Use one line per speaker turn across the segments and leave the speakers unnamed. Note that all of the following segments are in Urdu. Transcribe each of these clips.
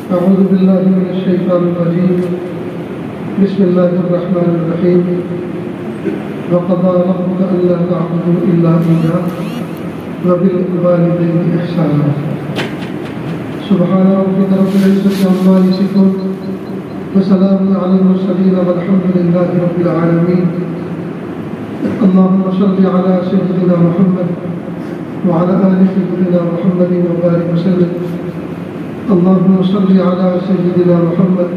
أعوذ بالله من الشيطان الرجيم. بسم الله الرحمن الرحيم. وقضى ربك ألا تعبدوا إلا إياه وبالوالدين إحسانا. سبحان ربك رب العزة عما يصفون وسلام على المرسلين والحمد لله رب العالمين. اللهم صل على سيدنا محمد وعلى آل سيدنا محمد وبارك وسلم. اللهم صل على سيدنا محمد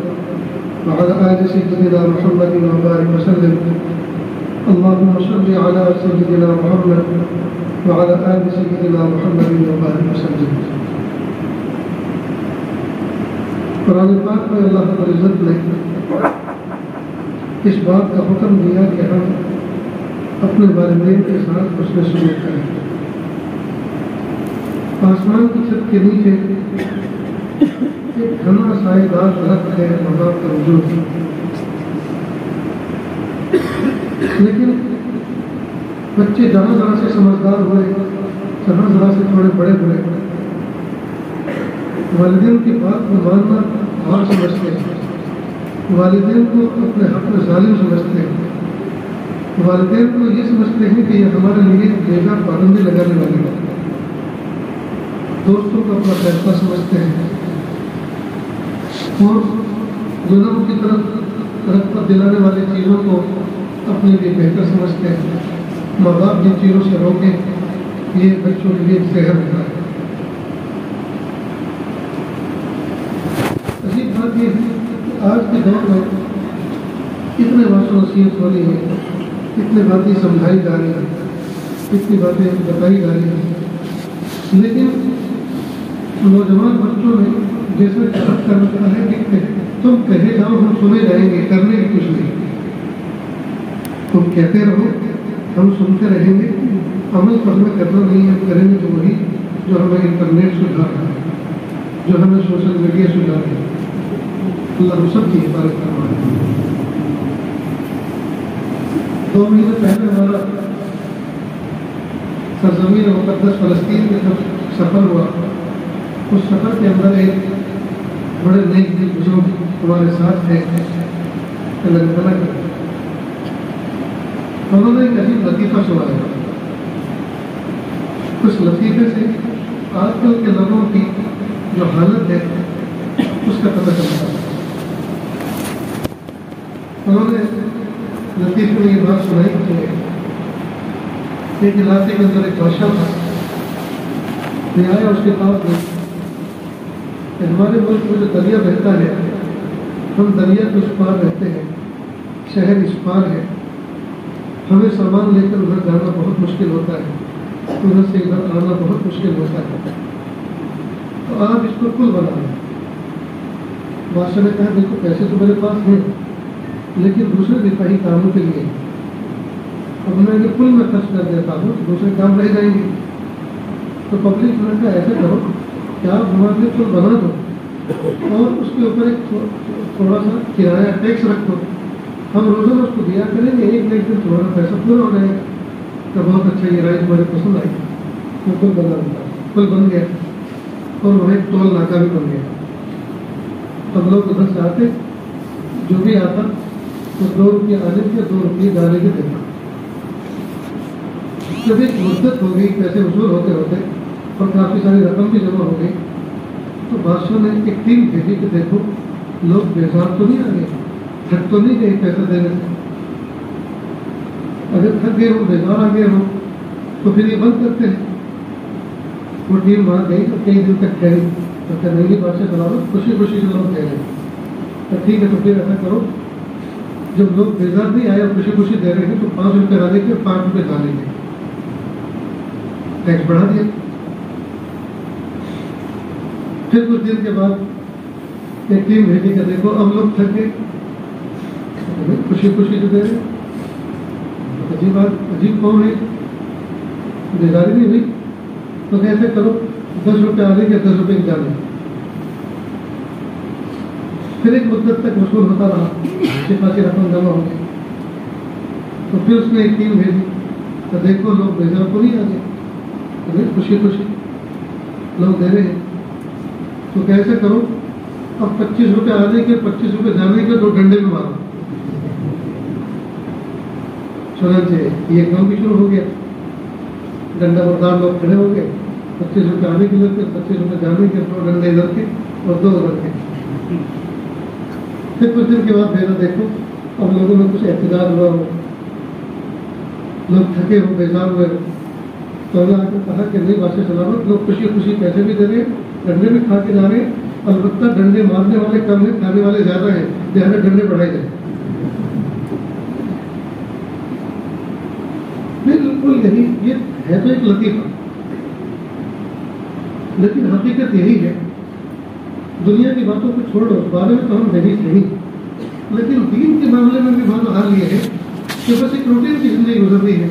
وعلى آل سيدنا محمد وبارك وسلم. اللهم صل على سيدنا محمد وعلى آل سيدنا محمد وبارك وسلم. قرآن پاک میں اللہ رب العزت نے اس بات کا حکم دیا کہ ہم اپنے والدین کے ساتھ حسن سلوک کریں. آسمان کی چھت کے نیچے ایک گھنا سائے دار درخت ہے ماں باپ کا وجود. لیکن بچے جہاں ذرا سے سمجھدار ہوئے، جہاں ذرا سے تھوڑے بڑے ہوئے، والدین کی بات کو ماننا اور سمجھتے ہیں، والدین کو اپنے حق میں ظالم سمجھتے ہیں، والدین کو یہ سمجھتے ہیں کہ یہ ہمارے لیے بیگا پابندی لگانے والے ہیں، دوستوں کو اپنا فیصلہ سمجھتے ہیں اور ظلم کی طرف رغبت دلانے والی چیزوں کو اپنے لیے بہتر سمجھتے ہیں. ماں باپ جن چیزوں سے روکیں یہ بچوں کے لیے زہر ہوتا ہے. عجیب بات یہ ہے کہ آج کے دور میں اتنے واضح نصیحت ہو رہی ہے، اتنے باتیں سمجھائی جا رہی ہیں، اتنی باتیں بتائی جا رہی ہیں، لیکن نوجوان بچوں نے جیسا غلط کر رکھا ہے کہ تم کہے جاؤ ہم سنے جائیں گے، کرنے کی کچھ نہیں. تم کہتے رہو ہم سنتے رہیں گے، عمل تو ہمیں کرنا نہیں ہے. کریں گے تو وہی جو ہمیں انٹرنیٹ سدھار رہا ہے، جو ہمیں سوشل میڈیا سدھار رہا ہے. اللہ ہم سب کی حفاظت کروانا ہے. 2 مہینے پہلے ہمارا سرزمین مقدس فلسطین کی طرف سفر ہوا. اس سفر کے اندر ایک بڑے نیک دل بزرگ ہمارے ساتھ تھے. انہوں نے ایک عجیب لطیفہ سنایا. اس لطیفے سے آج کل کے لوگوں کی جو حالت ہے اس کا پتہ چلتا ہے. انہوں نے لطیفے میں یہ بات سنائی کہ ایک علاقے کے اندر ایک بادشاہ تھا. یہ آیا اس کے پاس میں کہ ہمارے ملک میں جو دریا بہتا ہے، ہم دریا کے اس پار رہتے ہیں، شہر اس پار ہے، ہمیں سامان لے کر ادھر جانا بہت مشکل ہوتا ہے، ادھر سے ادھر آنا بہت مشکل ہوتا ہے، تو آپ اس کو پل بنا لیں. بادشاہ نے کہا دیکھو پیسے تو میرے پاس ہیں لیکن دوسرے دفاعی کاموں کے لیے اب میں نے پل میں خرچ کر دیتا ہوں تو دوسرے کام رہ جائیں گے. تو پبلک نے کہا ایسے کرو کہ آپ ہمارے لیے پل بنا دو اور اس کے اوپر ایک تھوڑا سا کرایہ ٹیکس رکھو، ہم روزانہ اس کو دیا کریں گے، ایک دن تمہارا پیسہ پورا ہو جائے گا. تو بہت اچھا یہ رائے تمہارے پسند آئی. وہ پل بنا دیا، پل بن گیا اور وہاں ایک ٹول ناکہ بھی بن گیا. اب لوگ ادھر سے آتے، جو بھی آتا تو 2 روپئے آنے کے 2 روپئے جانے کے دیتا. جب ایک مدت ہو گئی، پیسے وصول ہوتے ہوتے اور کافی ساری رقم بھی جمع ہو گئی تو بادشاہ نے ایک ٹیم بھیجی کہ دیکھو لوگ بیزار تو نہیں آ گئے، تھک تو نہیں گئے پیسہ دینے سے. اگر تھک گئے ہو، بیزار آ گئے ہو تو پھر یہ بند کرتے ہیں. وہ ٹیم وہاں گئی تو کئی دن تک ٹھہری تو نہیں بادشاہ چلا لو، خوشی خوشی سے لوگ کہہ رہے تو ٹھیک ہے تو پھر ایسا کرو جب لوگ بیزار نہیں آئے اور خوشی خوشی دے رہے ہیں تو 5 روپئے آنے کے 5 روپئے جانے کے ٹیکس بڑھا دیا. پھر کچھ دن کے بعد ایک ٹیم بھیجی کہ دیکھو اب لوگ تھک گئے، خوشی خوشی جو دے رہے عجیب بات، عجیب قوم ہے، بیزاری نہیں ہوئی تو کیسے کرو 10 روپئے آنے کے 10 روپئے جانے. پھر ایک مدت تک وصول ہوتا رہا، خاصی رقم جمع ہو گئی تو پھر اس نے ایک ٹیم بھیجی تو دیکھو لوگ بیزار کو نہیں آ گئے، خوشی خوشی لوگ دے رہے ہیں تو کیسے کرو اب 25 روپے آنے کے 25 روپے جانے کے 2 ڈنڈے میں مارو. چنانچہ یہ کام بھی شروع ہو گیا. ڈنڈا بردار لوگ کھڑے ہو گئے. 25 روپے آنے کے لیے 25 روپے جانے کے 2 ڈنڈے ادھر کے اور 2 ادھر کے. پھر کچھ دن کے بعد میرا دیکھو اب لوگوں میں کچھ احتجاج ہوا ہو, لوگ تھکے ہو, بیزار ہوئے. تو اللہ نے کہا کہ نہیں بادشاہ سلامت, لوگ خوشی خوشی پیسے بھی دے رہے ہیں, ڈنڈے بھی کھا کے جا رہے ہیں. البتہ ڈنڈے مارنے والے کم ہیں, کھانے والے زیادہ ہیں, لہٰذا ڈنڈے بڑھائے جائیں. بالکل یہی, یہ ہے تو ایک لطیفہ, لیکن حقیقت یہی ہے. دنیا کی باتوں کو چھوڑو, اس بارے میں تو ہم نہیں صحیح, لیکن دین کے معاملے میں بھی بات حال یہ ہے کہ بس ایک روٹین کی زندگی گزر رہی ہے.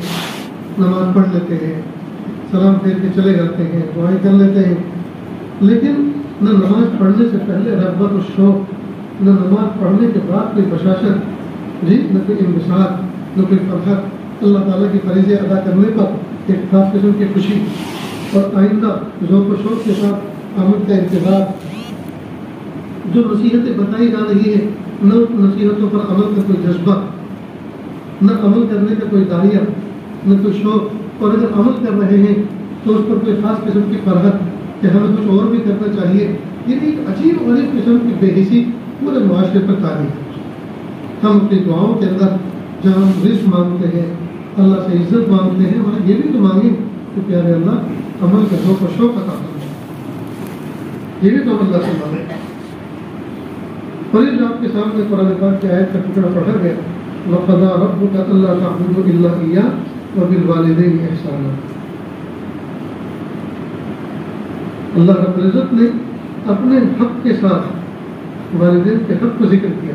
نماز پڑھ لیتے ہیں, سلام پھیر کے چلے جاتے ہیں, دعائیں کر لیتے ہیں, لیکن نہ نماز پڑھنے سے پہلے رغبت و شوق, نہ نماز پڑھنے کے بعد کوئی بشاشت, جی نہ کوئی انبساط, نہ کوئی فرحت. اللہ تعالیٰ کی فریضے ادا کرنے پر ایک خاص قسم کی خوشی, اور آئندہ ذوق و شوق کے ساتھ آمد کا انتظار. جو نصیحتیں بتائی جا رہی ہیں, نہ ان نصیحتوں پر عمل کا کوئی جذبہ, نہ عمل کرنے کا کوئی داعیہ, نہ کوئی شوق, اور اگر عمل کر رہے ہیں تو اس پر کوئی خاص قسم کی فرحت کہ ہمیں کچھ اور بھی کرنا چاہیے. یہ ایک عجیب غریب قسم کی بے حسی پورے معاشرے پر تاری ہے. ہم اپنی دعاؤں کے اندر جہاں ہم رزق مانگتے ہیں, اللہ سے عزت مانگتے ہیں, وہاں یہ بھی تو مانگیں کہ پیارے اللہ عمل کا ذوق و شوق عطا کریں. یہ بھی تو اللہ سے مانگیں. اور یہ جو آپ کے سامنے قرآن پاک کی آیت کا ٹکڑا پڑھا گیا, وَقَضَىٰ رَبُّكَ أَلَّا تَعْبُدُوا إِلَّا إِيَّاهُ وَبِالْوَالِدَيْنِ إِحْسَانًا. اللہ رب العزت نے اپنے حق کے ساتھ والدین کے حق کو ذکر کیا.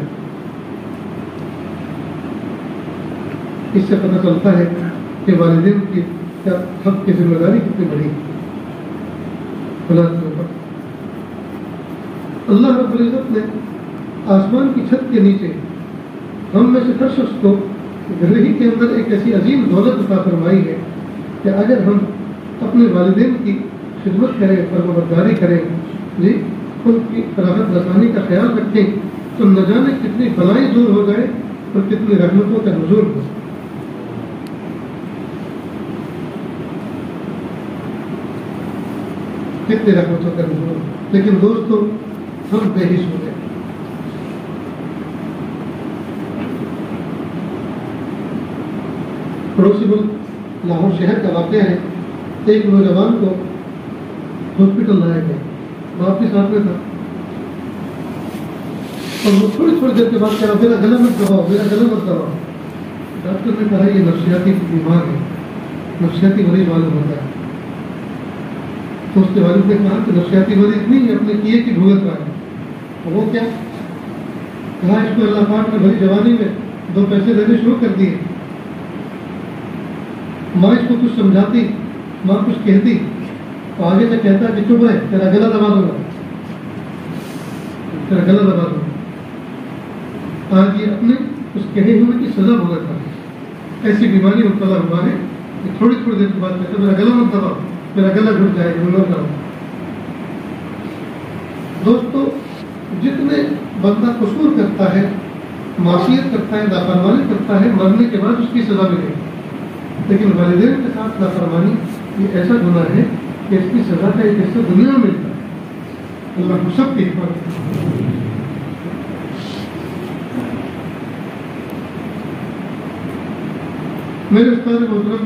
اس سے پتہ چلتا ہے کہ والدین کی حق کی ذمہ داری کتنی بڑی اولاد کے اوپر. اللہ رب العزت نے آسمان کی چھت کے نیچے ہم میں سے ہر شخص کو گھر ہی کے اندر ایک ایسی عظیم دولت عطا فرمائی ہے کہ اگر ہم اپنے والدین کی خدمت کریں, فرمانبرداری کریں, جی ان کی راحت رسانی کا خیال رکھیں, تو نہ جانے کتنی بلائیں دور ہو جائے اور کتنی رحمتوں کا نزول ہو. کتنے رحمتوں کا نزول. لیکن دوستو ہم بے حس ہو گئے. پڑوسی ملک لاہور شہر کا واقعہ ہے. ایک نوجوان کو ہاسپٹل لایا گیا, باپ بھی ساتھ میں تھا, اور وہ تھوڑی تھوڑی دیر کے بعد کہا میرا گلا مت دباؤ, میرا گلا مت دباؤ. ڈاکٹر نے کہا یہ نفسیاتی بیمار ہے, نفسیاتی مریض معلوم ہوتا ہے. تو اس کے والد نے کہا کہ نفسیاتی مریض نہیں, اپنے کیے کی بھگت رہا ہے. وہ کیا کہا, اس کو اللہ پاک نے بھری جوانی میں 2 پیسے دینے شروع کر دیے. ماں اس کو کچھ سمجھاتی, ماں کچھ کہتی, تو آگے سے کہتا کہ چپ رہے, تیرا گلا دبا دوں گا, تیرا گلا دبا دوں گا. آج یہ اپنے اس کہے ہوئے کی سزا بھگت رہا ہے. ایسی بیماری مبتلا ہوا ہے کہ تھوڑی تھوڑی دیر کے بعد کہتا میرا گلا مت دباؤ, میرا گلا گھٹ جائے گا, مت دباؤ. دوستو جتنے بندہ قصور کرتا ہے, معصیت کرتا ہے, نافرمانی کرتا ہے, مرنے کے بعد اس کی سزا ملے گی. لیکن والدین کے ساتھ نافرمانی یہ ایسا گناہ ہے کہ اس کی سزا کا ایک حصہ دنیا میں ملتا ہے. اللہ کو سب کی حفاظت. میرے استاد محترم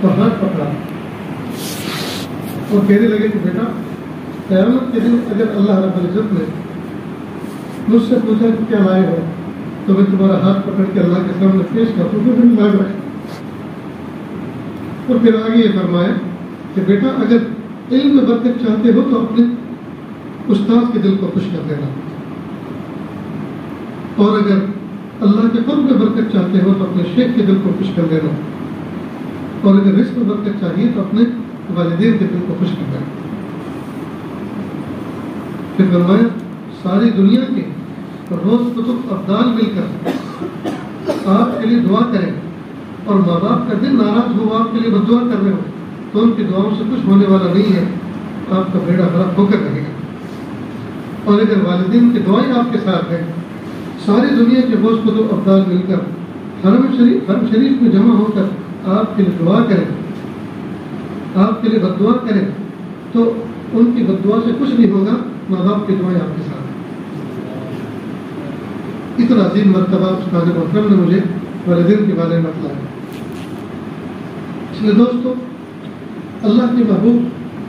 تو ہاتھ پکڑا اور کہنے لگے کہ بیٹا قیامت کے دن اگر اللہ رب العزت نے مجھ سے پوچھا کہ کیا لائے ہو, تو میں تمہارا ہاتھ پکڑ کے اللہ کے سامنے پیش کر دوں گا لا رہا. اور پھر آگے یہ فرمایا کہ بیٹا اگر علم میں برکت چاہتے ہو تو اپنے استاد کے دل کو خوش کر دینا, اور اگر اللہ کے قرب میں برکت چاہتے ہو تو اپنے شیخ کے دل کو خوش کر دینا, اور اگر رزق میں برکت چاہیے تو اپنے والدین کے دل کو خوش کر دینا. پھر فرمایا ساری دنیا کے روز کتب افضال مل کر آپ کے لیے دعا کریں اور ماں باپ کا دل ناراض ہو آپ کے لیے بد دعا کر رہے ہو تو ان کی دعاؤں سے کچھ ہونے والا نہیں ہے، آپ کا بیڑا غرق ہو کر رہے گا۔ اور اگر والدین کی دعائیں آپ کے ساتھ ہے، ساری دنیا کے بوجھ کو تو افضال مل کر حرم شریف میں جمع ہو کر آپ کے لیے دعا کریں، آپ کے لیے بد دعا کریں، تو ان کی بد دعا سے کچھ نہیں ہوگا، ماں باپ کی دعائیں آپ کے ساتھ ہیں۔ اتنا عظیم مرتبہ استاد محترم نے مجھے والدین کے بارے میں بتلایا۔ اس لیے دوستو، اللہ کے محبوب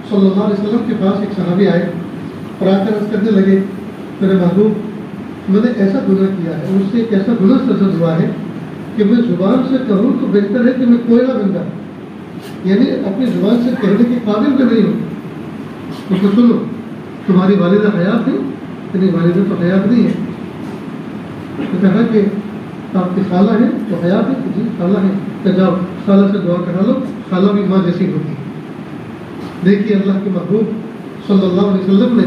صلی اللہ علیہ وسلم کے پاس ایک صحابی آئے اور آ کر عرض کرنے لگے، میرے محبوب میں نے ایسا گناہ کیا ہے، مجھ سے ایک ایسا گناہ سرزد ہوا ہے کہ میں زبان سے کہوں تو بہتر ہے کہ میں کوئلہ بن جاؤں، یعنی اپنی زبان سے کہنے کے قابل بھی نہیں ہوں۔ اس کو سنو، تمہاری والدہ حیات ہے؟ یعنی والدہ تو حیات نہیں ہے۔ تو کہا کہ آپ کی خالہ ہے تو حیات ہے؟ جی خالہ ہے۔ کہ جاؤ خالہ سے دعا کرا لو، خالہ بھی ماں جیسی ہوتی ہے۔ دیکھیے اللہ کے محبوب صلی اللہ علیہ وسلم نے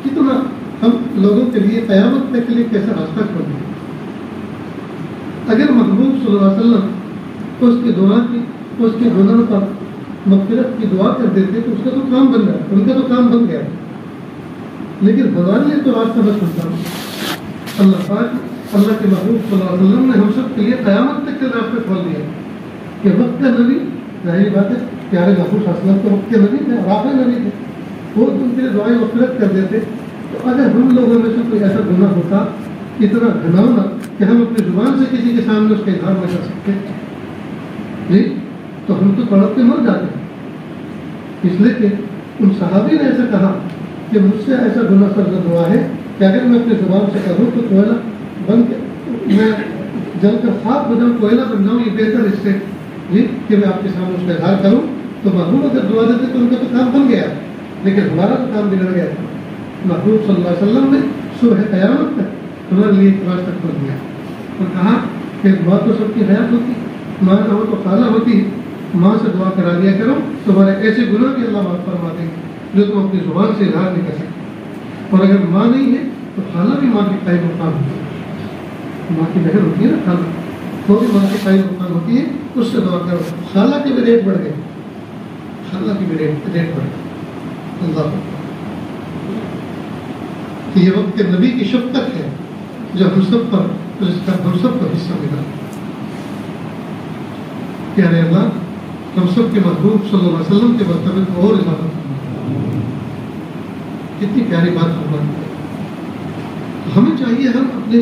کتنا ہم لوگوں کے لیے قیامت تک کے لیے کیسا راستہ کھول دیا۔ اگر محبوب صلی اللہ علیہ وسلم اس کے گناہ پر مغفرت کی دعا کر دیتے تو اس کا تو کام بن گیا، ان کا تو کام بن گیا، لیکن ہمارے لیے تو راستہ نہ کھلتا۔ اللہ کے محبوب صلی اللہ علیہ وسلم نے ہم سب کے لیے قیامت تک کے راستے کھول دیا کہ وقت کا نبی، ظاہری بات ہے پیارے محبوب صلی اللہ علیہ وسلم تو وقت کے نبی تھے، آخری نبی تھے، وہ ان کے لیے دعائیں مغفرت کر دیتے۔ تو اگر ہم لوگوں میں سے کوئی ایسا گناہ ہوتا اتنا گھناؤنا کہ ہم اپنی زبان سے کسی کے سامنے اس کا اظہار نہ کر سکتے جی، تو ہم تو تڑپ کے مر جاتے ہیں۔ اس لیے کہ ان صحابی نے ایسا کہا کہ مجھ سے ایسا گناہ سرزد ہوا ہے کہ اگر میں اپنی زبان سے کہوں تو کوئلہ بن کے میں جل کر خاک ہو جاؤں، کوئلہ بن جاؤں، یہ بہتر اس سے جی کہ میں آپ کے سامنے اس کا اظہار کروں۔ تو محبوب اگر دعا دیتے تو ان کا تو کام بن گیا، لیکن ہمارا تو کام بگڑ گیا۔ محبوب صلی اللہ علیہ وسلم نے صبح قیامت تک ہمارے لیے ایک راستہ کھول دیا اور کہا کہ ماں تو سب کی حیات ہوتی، ماں نہ ہو تو خالہ ہوتی، ماں سے دعا کرا دیا کرو، تمہارے ایسے گناہ بھی اللہ معاف فرما دیں گے جو تم اپنی زبان سے اظہار نہیں کر سکتے۔ اور اگر ماں نہیں ہے تو خالہ بھی ماں کی قائم مقام ہوتی ہے، ماں کی بہن ہوتی ہے نا خالہ، وہ بھی ماں کی قائم مقام ہوتی ہے، اس سے دعا کرو۔ خالہ کے بھی ریٹ بڑھ گئے، خالہ کی بھی ریٹ بڑھ گئے۔ اللہ کہ یہ وقت کے نبی کی شفقت ہے جو ہم سب پر ہم سب کو حصہ ملا۔ پیارے اللہ، ہم سب کے محبوب صلی اللہ علیہ وسلم کے مرتبے کو اور اضافہ کرنا، کتنی پیاری بات فرمائی۔ ہمیں چاہیے ہم اپنے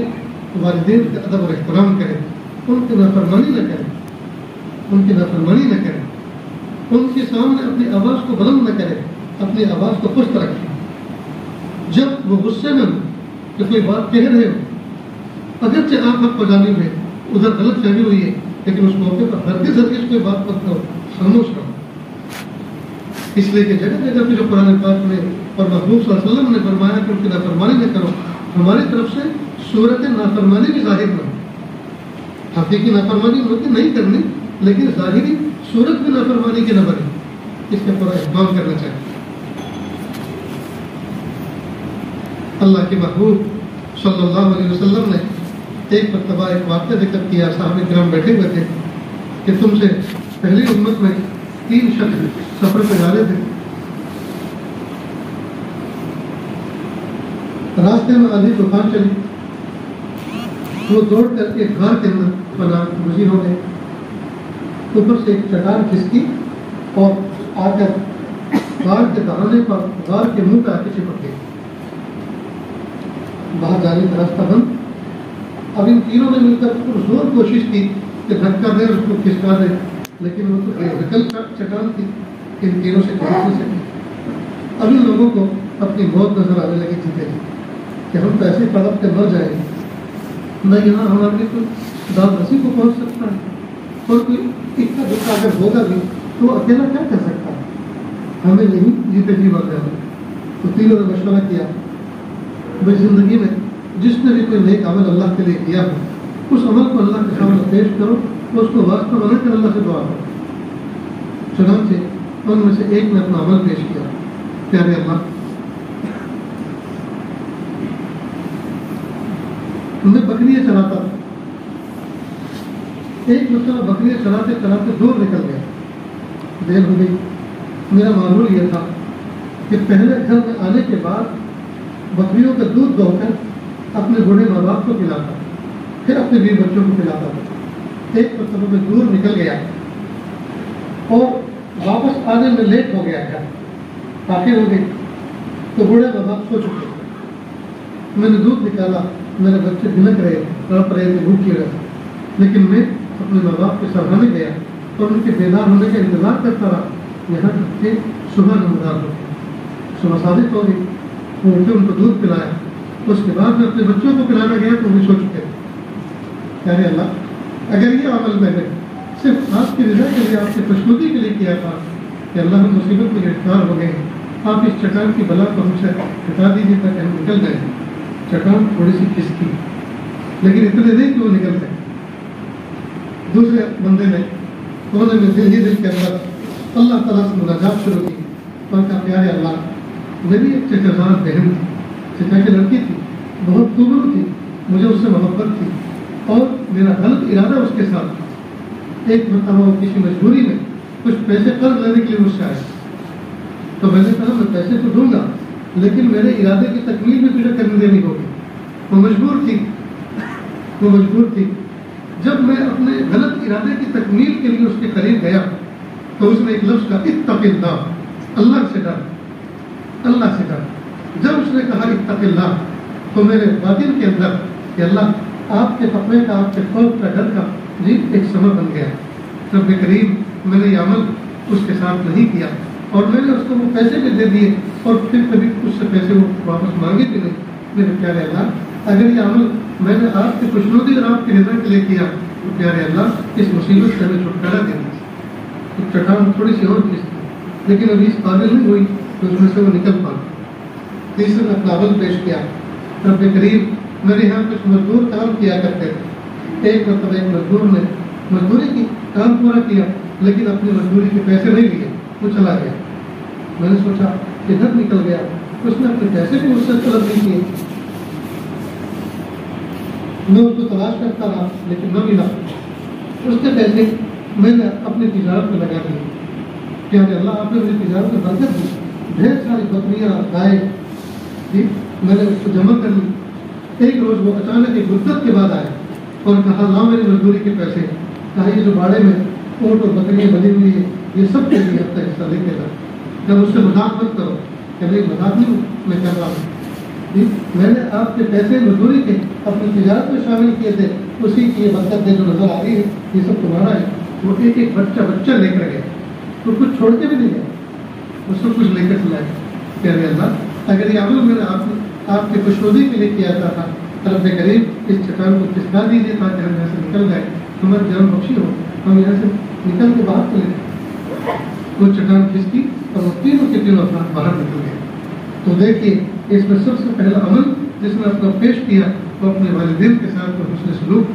والدین کا ادب اور احترام کریں، ان کی نافرمانی نہ کریں، ان کے سامنے اپنی آواز کو بلند نہ کریں، اپنی آواز کو پست رکھیں۔ جب وہ غصے میں ہو کہ کوئی بات کہہ رہے ہو، اگرچہ آپ حق جانب ہے، ادھر غلط فہمی ہوئی ہے، لیکن اس موقع پر ہرگز کوئی بات مت کرو، خاموش رہو۔ اس لیے کہ جگہ جگہ پہ جو قرآن پاک میں اور محبوب صلی اللہ علیہ وسلم نے فرمایا کہ ان کی نافرمانی نہ کرو، ہماری طرف سے صورت نافرمانی بھی ظاہر نہ ہو۔ حقیقی نافرمانی ہوتی نہیں کرنی، لیکن ظاہری صورت بھی نافرمانی کی نہ بنے، اس کا پورا اہتمام کرنا چاہیے۔ اللہ کے محبوب صلی اللہ علیہ وسلم نے ایک مرتبہ ایک واقعہ ذکر کیا، صحابہ کرام بیٹھے ہوئے تھے کہ تم سے پہلی امت میں 3 شخص سفر پہ جا رہے تھے، راستے میں آندھی طوفان چلی، وہ دوڑ کر ایک غار کے اندر پناہ گزین ہو گئے، اوپر سے ایک چٹان کھسکی اور آ کر غار کے دہانے پر غار کے منہ پہ آ کے چپک گئی، باہر جانے کا راستہ بند۔ اب ان تینوں نے مل کر زور کوشش کی کہ دھکا دے اس کو کھسکا دے، لیکن وہ تو نکل چٹان تھی، ان تینوں سے کھسک نہیں سکی۔ اب ان لوگوں کو اپنی موت نظر آنے لگی تھی کہ ہم تو ایسے تڑپ کے مر جائیں گے، نہ یہاں ہمارے کوئی داد رسی کو پہنچ سکتا ہے، اور کوئی اکا دکا اگر ہوگا بھی تو وہ اکیلا کیا کر سکتا ہے، ہمیں نہیں جیتے جی مر جانا۔ تو تینوں نے مشورہ کیا، بھائی زندگی میں جس نے بھی کوئی نیک عمل اللہ کے لیے کیا ہو، اس عمل کو اللہ کے سامنے پیش کرو، اس کو واسطہ بنا کر اللہ سے دعا کرو۔ چنانچہ ان میں سے ایک نے اپنا عمل پیش کیا، پیارے اللہ میں بکریاں چلاتا تھا، ایک مرتبہ بکریاں چلاتے چلاتے دور نکل گیا، دیر ہو گئی۔ میرا معمول یہ تھا کہ پہلے گھر میں آنے کے بعد بکریوں کا دودھ دو کر اپنے بوڑھے ماں باپ کو پلاتا، پھر اپنے بیوی بچوں کو پلاتا تھا۔ ایک مرتبہ میں دور نکل گیا اور واپس آنے میں لیٹ ہو گیا، گھر تاخیر ہو گئی تو بوڑھے ماں باپ سو چکے۔ میں نے دودھ نکالا، میرے بچے بھنک رہے، تڑپ رہے تھے، بھوکے رہے، لیکن میں اپنے ماں باپ کے سراہنے گیا اور ان کے بیدار ہونے کا انتظار کرتا رہا یہاں تک کہ صبح نمودار ہو گئی، صبح صادق ہو گئی، وہ اٹھے، ان کو دودھ پلایا۔ اس کے بعد میں اپنے بچوں کو پلانا گیا تو وہ سو چکے تھے۔ کہہ رہے اللہ، اگر یہ عمل میں نے صرف آپ کی رضا کے لیے، آپ کی خوشنودی کے لیے کیا تھا کہ اللہ ہم مصیبت میں گرفتار ہو گئے، آپ اس چٹان کی بلا کو ہم سے ہٹا دیجیے تاکہ ہم نکل جائیں۔ چٹان تھوڑی سی کھسکی لیکن اتنے نہیں کہ وہ نکل گئے۔ دوسرے بندے نے کونے میں دل کے اندر اللہ تعالیٰ سے مناجات شروع کی اور کہا پیارے اللہ، میری ایک چچا بہن تھی، چچا کی لڑکی تھی، بہت خوبصورت تھی، مجھے اس سے محبت تھی اور میرا غلط ارادہ اس کے ساتھ۔ ایک مرتبہ وہ کسی مجبوری میں کچھ پیسے قرض لینے کے لیے مجھ سے آئے تو میں نے کہا میں پیسے تو دوں گا لیکن میرے ارادے کی تکمیل بھی تجھے کرنے دینی ہوگی۔ وہ مجبور تھی۔ جب میں اپنے غلط ارادے کی تکمیل کے لیے اس کے قریب گیا تو اس نے ایک لفظ کہا اتق اللہ، اللہ سے ڈر، اللہ سے ڈر۔ جب اس نے کہا اتق اللہ تو میرے باطن کے اندر کہ اللہ آپ کے تقوی کا، آپ کے خوف کا، ڈر کا ایک سبب بن گیا۔ رب کریم میں نے یہ عمل اس کے ساتھ نہیں کیا اور میں نے اس کو وہ پیسے بھی دے دیے اور پھر کبھی اس سے پیسے وہ واپس مانگے بھی نہیں۔ میرے پیارے اللہ، اگر یہ عمل میں نے آپ کی خوشنودی اور آپ کی رضا کے لیے کیا تو پیارے اللہ اس مصیبت سے ہمیں چھٹکارا دینا۔ تو چٹان تھوڑی سی اور چیز تھی لیکن ابھی اس قابل نہیں ہوئی تو اس میں سے وہ نکل پا۔ تیسرے نے اپنا عمل پیش کیا، رب کریم میرے یہاں کچھ مزدور کام کیا کرتے تھے، ایک مرتبہ ایک مزدور نے مزدوری کی کام پورا کیا لیکن اپنی مزدوری کے پیسے نہیں لیے، وہ چلا گیا۔ میں نے سوچا کہ گھر نکل گیا، اس نے اپنے پیسے بھی مجھ سے طلب نہیں کیے۔ میں اس کو تلاش کرتا رہا لیکن نہ ملا۔ اس کے پیسے میں نے اپنی تجارت میں لگا دیے۔ کہ اللہ آپ نے میری تجارت میں برکت دی، ڈھیر ساری بکریاں، گائے، میں نے اس کو جمع کر لی۔ ایک روز وہ اچانک ایک مدت کے بعد آئے اور کہا لاؤ میری مزدوری کے پیسے۔ کہا یہ جو باڑے میں اونٹ اور بکریاں بنی ہوئی ہیں یہ سب کے لیے اپنا حصہ لے کے جاؤ۔ جب اس سے مذاق مت کرو کہ بھائی مذاق نہیں میں کر رہا ہوں، میں نے آپ کے پیسے مزدوری کے اپنی تجارت میں شامل کیے تھے، اسی کی یہ برکت جو نظر آ رہی ہے یہ سب تمہارا ہے۔ وہ ایک ایک بچہ لے کر گئے، تو کچھ چھوڑ کے بھی نہیں گئے، وہ سب کچھ لے کر چلائے۔ پیارے اللہ، اگر یہ عمل میں نے آپ کی خوشنودی کے لیے کیا تھا، رب کریم اس چٹان کو کھسکا دیجیے تاکہ ہم یہاں سے نکل جائیں، ہماری جان بخشی ہو، ہم یہاں سے نکل کے باہر چلے۔ وہ چٹان کھسکی اور وہ تینوں کے تینوں افراد باہر نکل گئے۔ تو دیکھیے اس میں سب سے پہلا عمل جس نے اپنا پیش کیا وہ اپنے والدین کے ساتھ حسن سلوک۔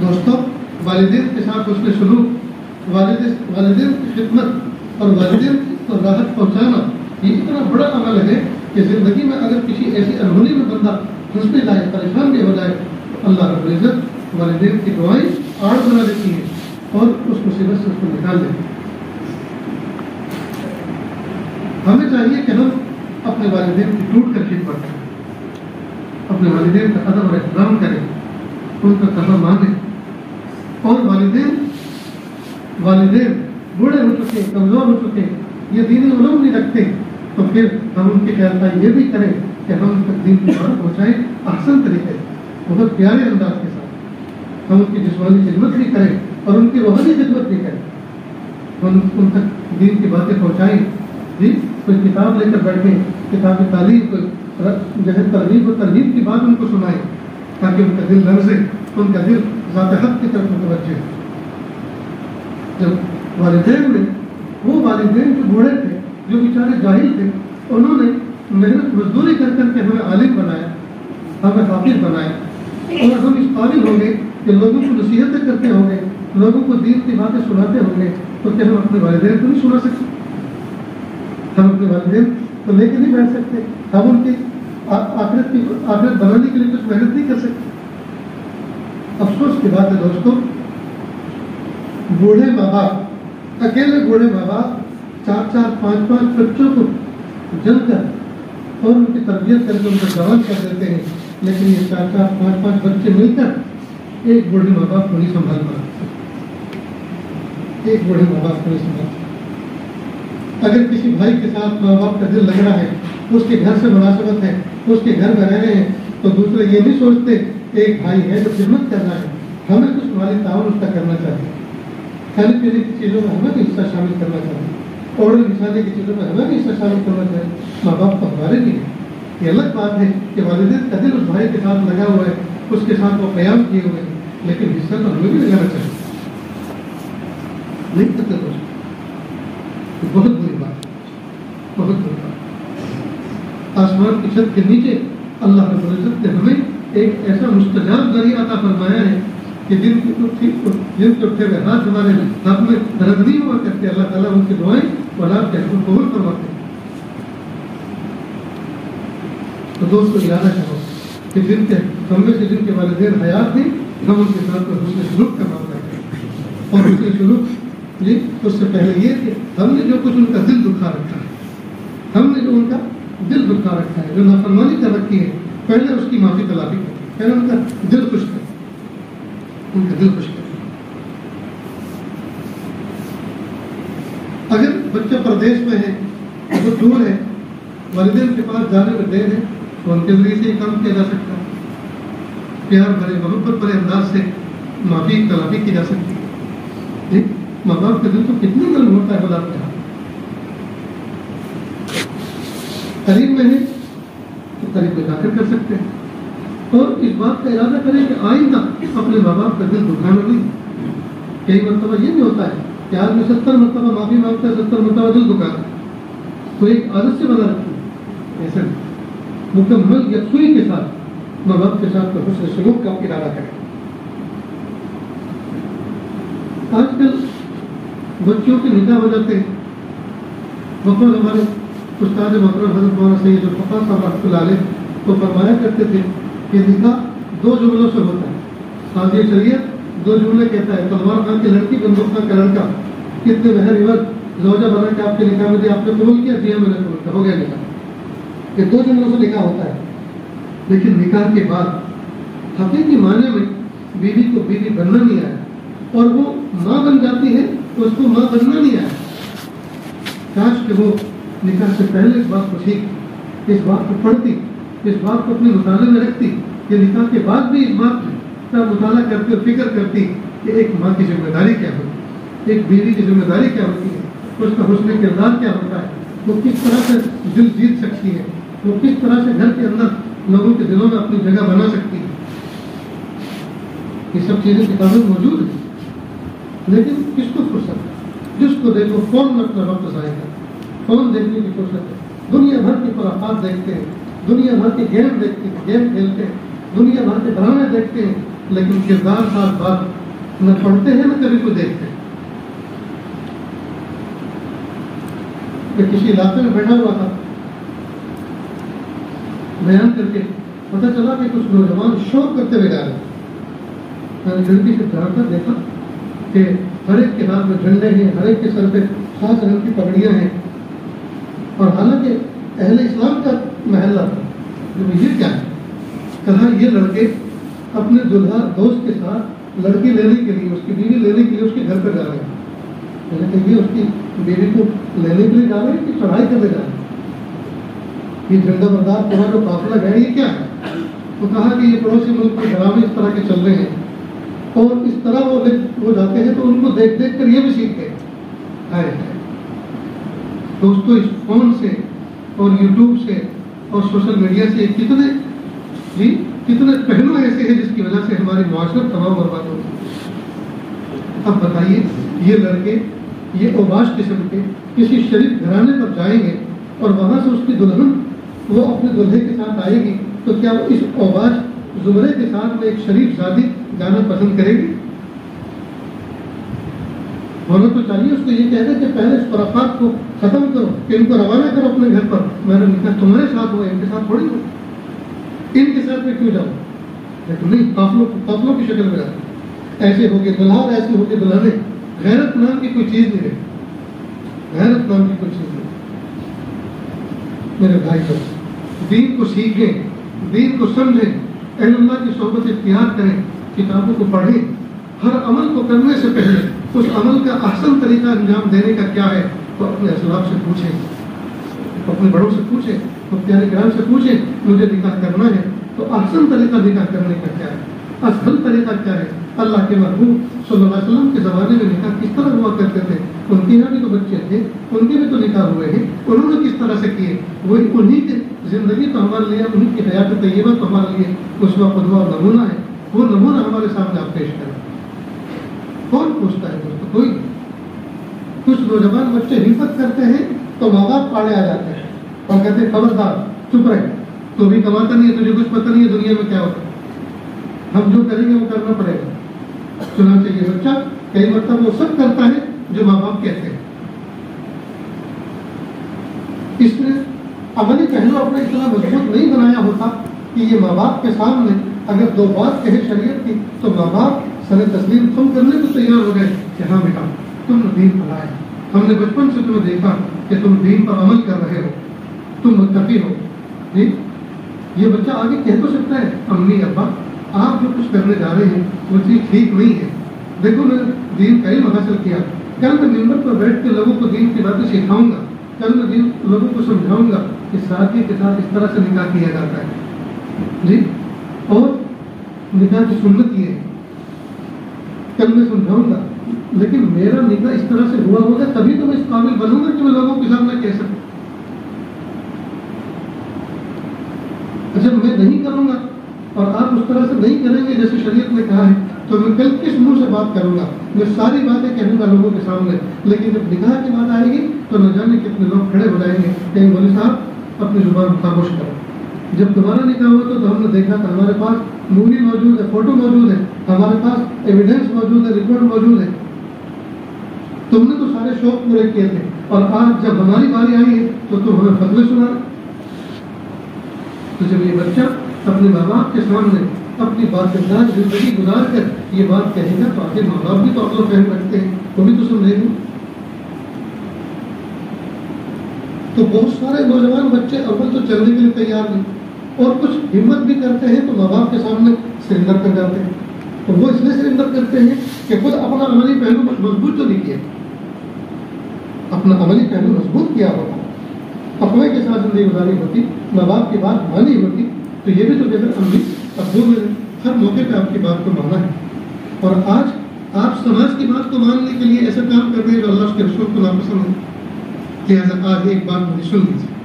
دوستوں، والدین کے ساتھ حسن سلوک، والدین کی خدمت اور والدین کو راحت پہنچانا یہ اتنا بڑا عمل ہے کہ زندگی میں اگر کسی ایسی انہونی میں بندہ جس میں جائے، پریشان بھی ہو جائے تو اللہ رب العزت والدین کی دعائیں آڑ بنا دیتی ہے اور اس مصیبت سے اس کو نکال دیتی ہے۔ ہمیں چاہیے کہ ہم اپنے والدین کی ٹوٹ کر خدمت کریں، اپنے والدین کا ادب اور احترام کریں، ان کا کہا مانیں۔ اور والدین بوڑھے ہو چکے، کمزور ہو چکے، یہ دینی علوم نہیں رکھتے تو پھر ہم ان کی خیال یہ بھی کریں کہ ہم ان تک دین کی بات پہنچائیں احسن طریقے سے، بہت پیارے انداز کے ساتھ۔ ہم ان کی جسمانی خدمت بھی کریں اور ان کی روحانی خدمت بھی کریں، ہم ان تک دین کی باتیں پہنچائیں۔ کوئی کتاب لے کر بیٹھیں، کتاب تعلیم، کوئی جیسے ترغیب و ترغیب کی بات ان کو سنائیں تاکہ ان کا دل لرزے، ان کا دل ذات حق کی طرف متوجہ ہے۔ جب والدین نے، وہ والدین جو بوڑھے تھے، جو بیچارے جاہل تھے، انہوں نے محنت مزدوری کر کر کے ہمیں عالم بنایا، ہمیں حافظ بنایا، اور ہم اس قابل ہو گئے کہ لوگوں کو نصیحتیں کرتے ہوں گے، لوگوں کو دین کی باتیں سناتے ہوں گے، تو کیا ہم اپنے والدین کو نہیں سنا سکتے؟ ہم اپنے والدین کو لے کے نہیں بیٹھ سکتے؟ ہم ان کی آخرت بنانے کے لیے کچھ محنت نہیں کر سکتے؟ افسوس افسوس کی بات ہے دوستوں، بوڑھے ماں باپ، اکیلے بوڑھے ماں باپ 4-4 5-5 بچوں کو جل کر اور ان کی تربیت کر کے ان کو جوان کر دیتے ہیں، لیکن یہ 4-4 5-5 بچے مل کر ایک بوڑھے ماں باپ کو نہیں سنبھال پاتے، ایک بوڑھے ماں باپ کو نہیں سنبھال پاتے۔ اگر کسی بھائی کے ساتھ ماں باپ کا دل لگ رہا ہے، اس کے گھر سے مناسبت ہے، اس کے گھر میں رہ رہے ہیں، تو دوسرے یہ نہیں سوچتے کہ ایک بھائی ہے جو خدمت کر رہا ہے، ہمیں کچھ مالی تعاون اس کا کرنا چاہیے، کھانے پینے کی چیزوں میں ہمیں بھی حصہ شامل کرنا چاہیے، اوڑھنے بچھانے کی چیزوں میں ہمیں بھی حصہ شامل کرنا چاہیے۔ ماں باپ تو ہمارے بھی ہیں، یہ الگ بات ہے کہ والدین کا دل اس بھائی کے ساتھ لگا ہوا ہے، اس کے ساتھ وہ قیام کیے ہوئے ہیں، لیکن حصہ تو ہمیں بھی لگانا چاہیے، نہیں کرتے دوست، بہت بری بات، بہت بری بات۔ آسمان کی چھت کے نیچے اللہ رب العزت نے ہمیں ایک ایسا مستجاب ذریعہ عطا فرمایا ہے کہ جن کے اٹھے ہوئے ہاتھ ہمارے ہاتھ میں درد نہیں ہوا کرتے، اللہ تعالیٰ ان کی دعائیں اولاد کے حق قبول کرواتے ہیں۔ تو دوستوں ارادہ کرو کہ ہم میں سے جن کے والدین حیات ہیں، ہم ان کے ساتھ حسن سلوک کا معاملہ کریں، اور حسن سلوک اس سے پہلے یہ کہ ہم نے جو کچھ ان کا دل دکھا رکھا ہے، ہم نے جو ان کا دل دکھا رکھا ہے، جو نافرمانی کر رکھی ہے، پہلے اس کی معافی تلافی کریں، پہلے ان کا دل خوش کریں، ان کا دل خوش کریں۔ اگر بچہ پردیش میں ہے، بہت دور ہے، والدین کے پاس جانے میں دیر ہے، تو ان کے ذریعے سے یہ کام کیا جا سکتا ہے، پیار بھرے محبت بھرے انداز سے معافی تلافی کی جا سکتی ہے۔ ماں باپ کا دل تو کتنا نرم ہوتا ہے خدا کے ہاتھ، قریب میں ہے تو قریب میں جا کر سکتے ہیں، اور اس بات کا ارادہ کریں کہ آئندہ اپنے ماں باپ کا دل دکھانا نہیں۔ کئی مرتبہ یہ بھی ہوتا ہے کہ آدمی 70 مرتبہ معافی مانگتا ہے، 70 مرتبہ دل دکھاتا ہے، تو ایک عادت سے بنا رکھتی ہے، ایسا نہیں، مکمل یکسوئی کے ساتھ ماں باپ کے ساتھ حسن سلوک کا ارادہ کریں۔ آج کل بچوں کے نکاح ہو جاتے ہیں، بخود ہمارے استاد محترم حضرت مولانا سید الفقار صاحب رحمۃ اللہ علیہ تو فرمایا کرتے تھے کہ نکاح 2 جملوں سے ہوتا ہے، قاضی شریعت 2 جملے کہتا ہے، تلوار خان کی لڑکی بندوق خان کا لڑکا، کتنے مہر عوض زوجہ بنا کے آپ کے نکاح میں دے، آپ نے قبول کیا، جی میں نے قبول کیا، ہو گیا نکاح۔ یہ 2 جملوں سے نکاح ہوتا ہے، لیکن نکاح کے بعد حقیقی معنی میں بیوی کو بیوی بننا نہیں آیا، اور وہ ماں بن جاتی ہے تو اس کو ماں بننا نہیں آیا۔ کاش کہ وہ نکاح سے پہلے اس بات کو سیکھ، اس بات کو پڑھتی، اس بات کو اپنے مطالعے میں رکھتی، کہ نکاح کے بعد بھی اس بات کا مطالعہ کرتی اور فکر کرتی کہ ایک ماں کی ذمہ داری کیا ہوتی ہے، ایک بیوی کی ذمہ داری کیا ہوتی ہے، اس کا حسن کردار کیا ہوتا ہے، وہ کس طرح سے دل جیت سکتی ہے، وہ کس طرح سے گھر کے اندر لوگوں کے دلوں میں اپنی جگہ بنا سکتی ہے۔ یہ سب چیزیں کتابیں موجود ہیں، لیکن کس کو فرصت ہے؟ جس کو دیکھو فون میں اپنا وقت ضائع کرتے، فون دیکھنے کی فرصت ہے، دنیا بھر کی خرافات دیکھتے ہیں، دنیا بھر کے گیم دیکھتے ہیں، گیم کھیلتے ہیں، دنیا بھر کے ڈرامے دیکھتے ہیں، لیکن کردار ساتھ بات نہ پڑھتے ہیں نہ کبھی کو دیکھتے ہیں۔ میں کسی علاقے میں بیٹھا ہوا تھا، بیان کر کے پتہ چلا کہ کچھ نوجوان شوق کرتے ہوئے جا رہے ہیں۔ میں نے کھڑکی سے جا کر دیکھا کہ ہر ایک کے ہاتھ میں جھنڈے ہیں، ہر ایک کے سر پہ خاص رنگ کی پگڑیاں ہیں، اور حالانکہ اہل اسلام کا محلہ تھا۔ یہ کیا ہے؟ کہا یہ لڑکے اپنے دلہا دوست کے ساتھ لڑکی لینے کے لیے، اس کی بیوی لینے کے لیے اس کے گھر پہ جا رہے ہیں۔ میں نے کہا یہ اس کی بیوی کو لینے کے لیے جا رہے ہیں کہ چڑھائی کرنے جا رہے ہیں؟ یہ جھنڈا بردار تمہارا جو قافلہ ہے یہ کیا ہے؟ تو کہا کہ یہ پڑوسی ملک کے ڈرامے اس طرح کے چل رہے ہیں، اور اس طرح وہ جاتے ہیں تو ان کو دیکھ دیکھ کر یہ بھی سیکھتے ہیں۔ دوستوں اس فون سے اور یوٹیوب سے اور سوشل میڈیا سے کتنے پہلو ایسے ہیں جس کی وجہ سے ہماری معاشرت تمام برباد ہوتی ہے۔ اب بتائیے یہ لڑکے یہ اوباش قسم کے کسی شریف گھرانے پر جائیں گے اور وہاں سے اس کی دلہن وہ اپنے دلہے کے ساتھ آئے گی، تو کیا وہ اس اوباش زمرے کے ساتھ میں ایک شریف زادی جانا پسند کرے گی؟ ہونا تو چاہیے اس کو یہ کہہ دے کہ پہلے اس خرافات کو ختم کرو، کہ ان کو روانہ کرو اپنے گھر پر، میرا نکاح تمہارے ساتھ ہوا، ان کے ساتھ تھوڑی ہو، ان کے ساتھ میں کیوں جاؤں؟ لیکن نہیں، قافلوں کی شکل میں جاتے ایسے ہو گئے دلہار، ایسے ہو گئے دلہنے. غیرت نام کی کوئی چیز نہیں رہی. غیرت نام کی کوئی چیز نہیں. میرے بھائی کو دین کو سیکھیں، دین کو سمجھیں، اہل اللہ کی صحبت اختیار کریں، کتابوں کو پڑھیں. ہر عمل کو کرنے سے پہلے اس عمل کا احسن طریقہ انجام دینے کا کیا ہے تو اپنے اسلاف سے پوچھیں، اپنے بڑوں سے پوچھیں، مفتیان کرام سے پوچھیں. مجھے نکاح کرنا ہے تو احسن طریقہ نکاح کرنے کا کیا ہے، افضل طریقہ کیا ہے. اللہ کے محبوب صلی اللہ علیہ وسلم کے زمانے میں نکاح کس طرح ہوا کرتے تھے؟ ان کے یہاں بھی تو بچے تھے، ان کے بھی تو نکاح ہوئے ہیں. انہوں نے کس طرح سے کیے؟ وہی انہی کی زندگی تو ہمارے لیے، انہی کی حیات طیبہ تو ہمارے لیے اسوہ قدوہ اور نمونہ ہے. وہ نمونہ ہمارے سامنے آپ پیش کریں. کون پوچھتا ہے دوستو؟ کوئی. کچھ نوجوان بچے ہمت کرتے ہیں تو ماں باپ پاڑے آ جاتے ہیں اور کہتے ہیں خبردار چپ رہے، تو بھی کماتا نہیں ہے، تجھے کچھ پتہ نہیں ہے دنیا میں کیا ہوتا ہے، ہم جو کریں گے وہ کرنا پڑے گا. چنانچہ یہ بچہ کئی مرتبہ وہ سب کرتا ہے جو ماں باپ کہتے ہیں. اس نے عملی پہلو اپنا اتنا مضبوط نہیں بنایا ہوتا کہ یہ ماں باپ کے سامنے اگر دو بات کہے شریعت کی تو ماں باپ سر تسلیم تم کرنے کو تیار ہو گئے کہ ہاں بیٹا تم نے دین پڑھا ہے، ہم نے بچپن سے تمہیں دیکھا کہ تم دین پر عمل کر رہے ہو، تم متقی ہو. جی یہ بچہ آگے کہہ تو سکتا ہے امی ابا آپ جو کچھ کرنے جا رہے ہیں وہ چیز ٹھیک نہیں ہے. دیکھو میں نے دین کا علم حاصل کیا، کل میں ممبر پر بیٹھ کے لوگوں کو دین کی باتیں سکھاؤں گا، کل میں دین لوگوں کو سمجھاؤں گا کہ ساتھی کے ساتھ اس طرح سے نکاح کیا جاتا ہے. جی اور نکاح کی سنت یہ ہے، کل میں سمجھاؤں گا. لیکن میرا نکاح اس طرح سے ہوا ہوگا تبھی تو میں اس قابل بنوں گا کہ میں لوگوں کے سامنے کہہ سکوں. جب میں نہیں کروں گا اور آپ اس طرح سے نہیں کریں گے جیسے شریعت نے کہا ہے تو میں کل کس منہ سے بات کروں گا؟ میں ساری باتیں کہوں گا لوگوں کے سامنے، لیکن جب نکاح کی بات آئے گی تو نہ جانے کتنے لوگ کھڑے ہو جائیں گے کہ مولوی صاحب اپنی زبان خاموش کرو. جب تمہارا نکاح ہوا تو ہم نے دیکھا کہ ہمارے پاس مووی موجود ہے، فوٹو موجود ہے، ہمارے پاس ایویڈنس موجود ہے، ریکارڈ موجود ہے. تم نے تو سارے شوق پورے کیے تھے اور آج جب ہماری باری آئی ہے تو تم ہمیں فتوے سنا. تو جب یہ بچہ اپنے ماں باپ کے سامنے اپنی باقاعدہ زندگی گزار کر یہ بات کہے گا تو آخر ماں باپ بھی تو عقل و فہم رکھتے ہیں، وہ بھی تو سمجھے گا. تو بہت سارے نوجوان بچے اول تو چلنے کے لیے تیار نہیں اور کچھ ہمت بھی کرتے ہیں تو ماں باپ کے سامنے سرنڈر کر جاتے ہیں. اور وہ اس لیے سرنڈر کرتے ہیں کہ خود اپنا عملی پہلو مضبوط تو نہیں کیا، اپنا عملی پہلو مضبوط کیا ہوتا، تقوی کے ساتھ زندگی گزاری ہوتی، ماں باپ کی بات مانی ہوتی تو یہ بھی تو کہتے امی ابو میں ہر موقع پہ آپ کی بات کو مانا ہے. اور آج آپ سماج کی بات کو ماننے کے لیے ایسا کام کر رہے ہیں جو اللہ کے رسول کو ناپسند ہے. لہٰذا آج ایک بات مجھے سن لیجیے،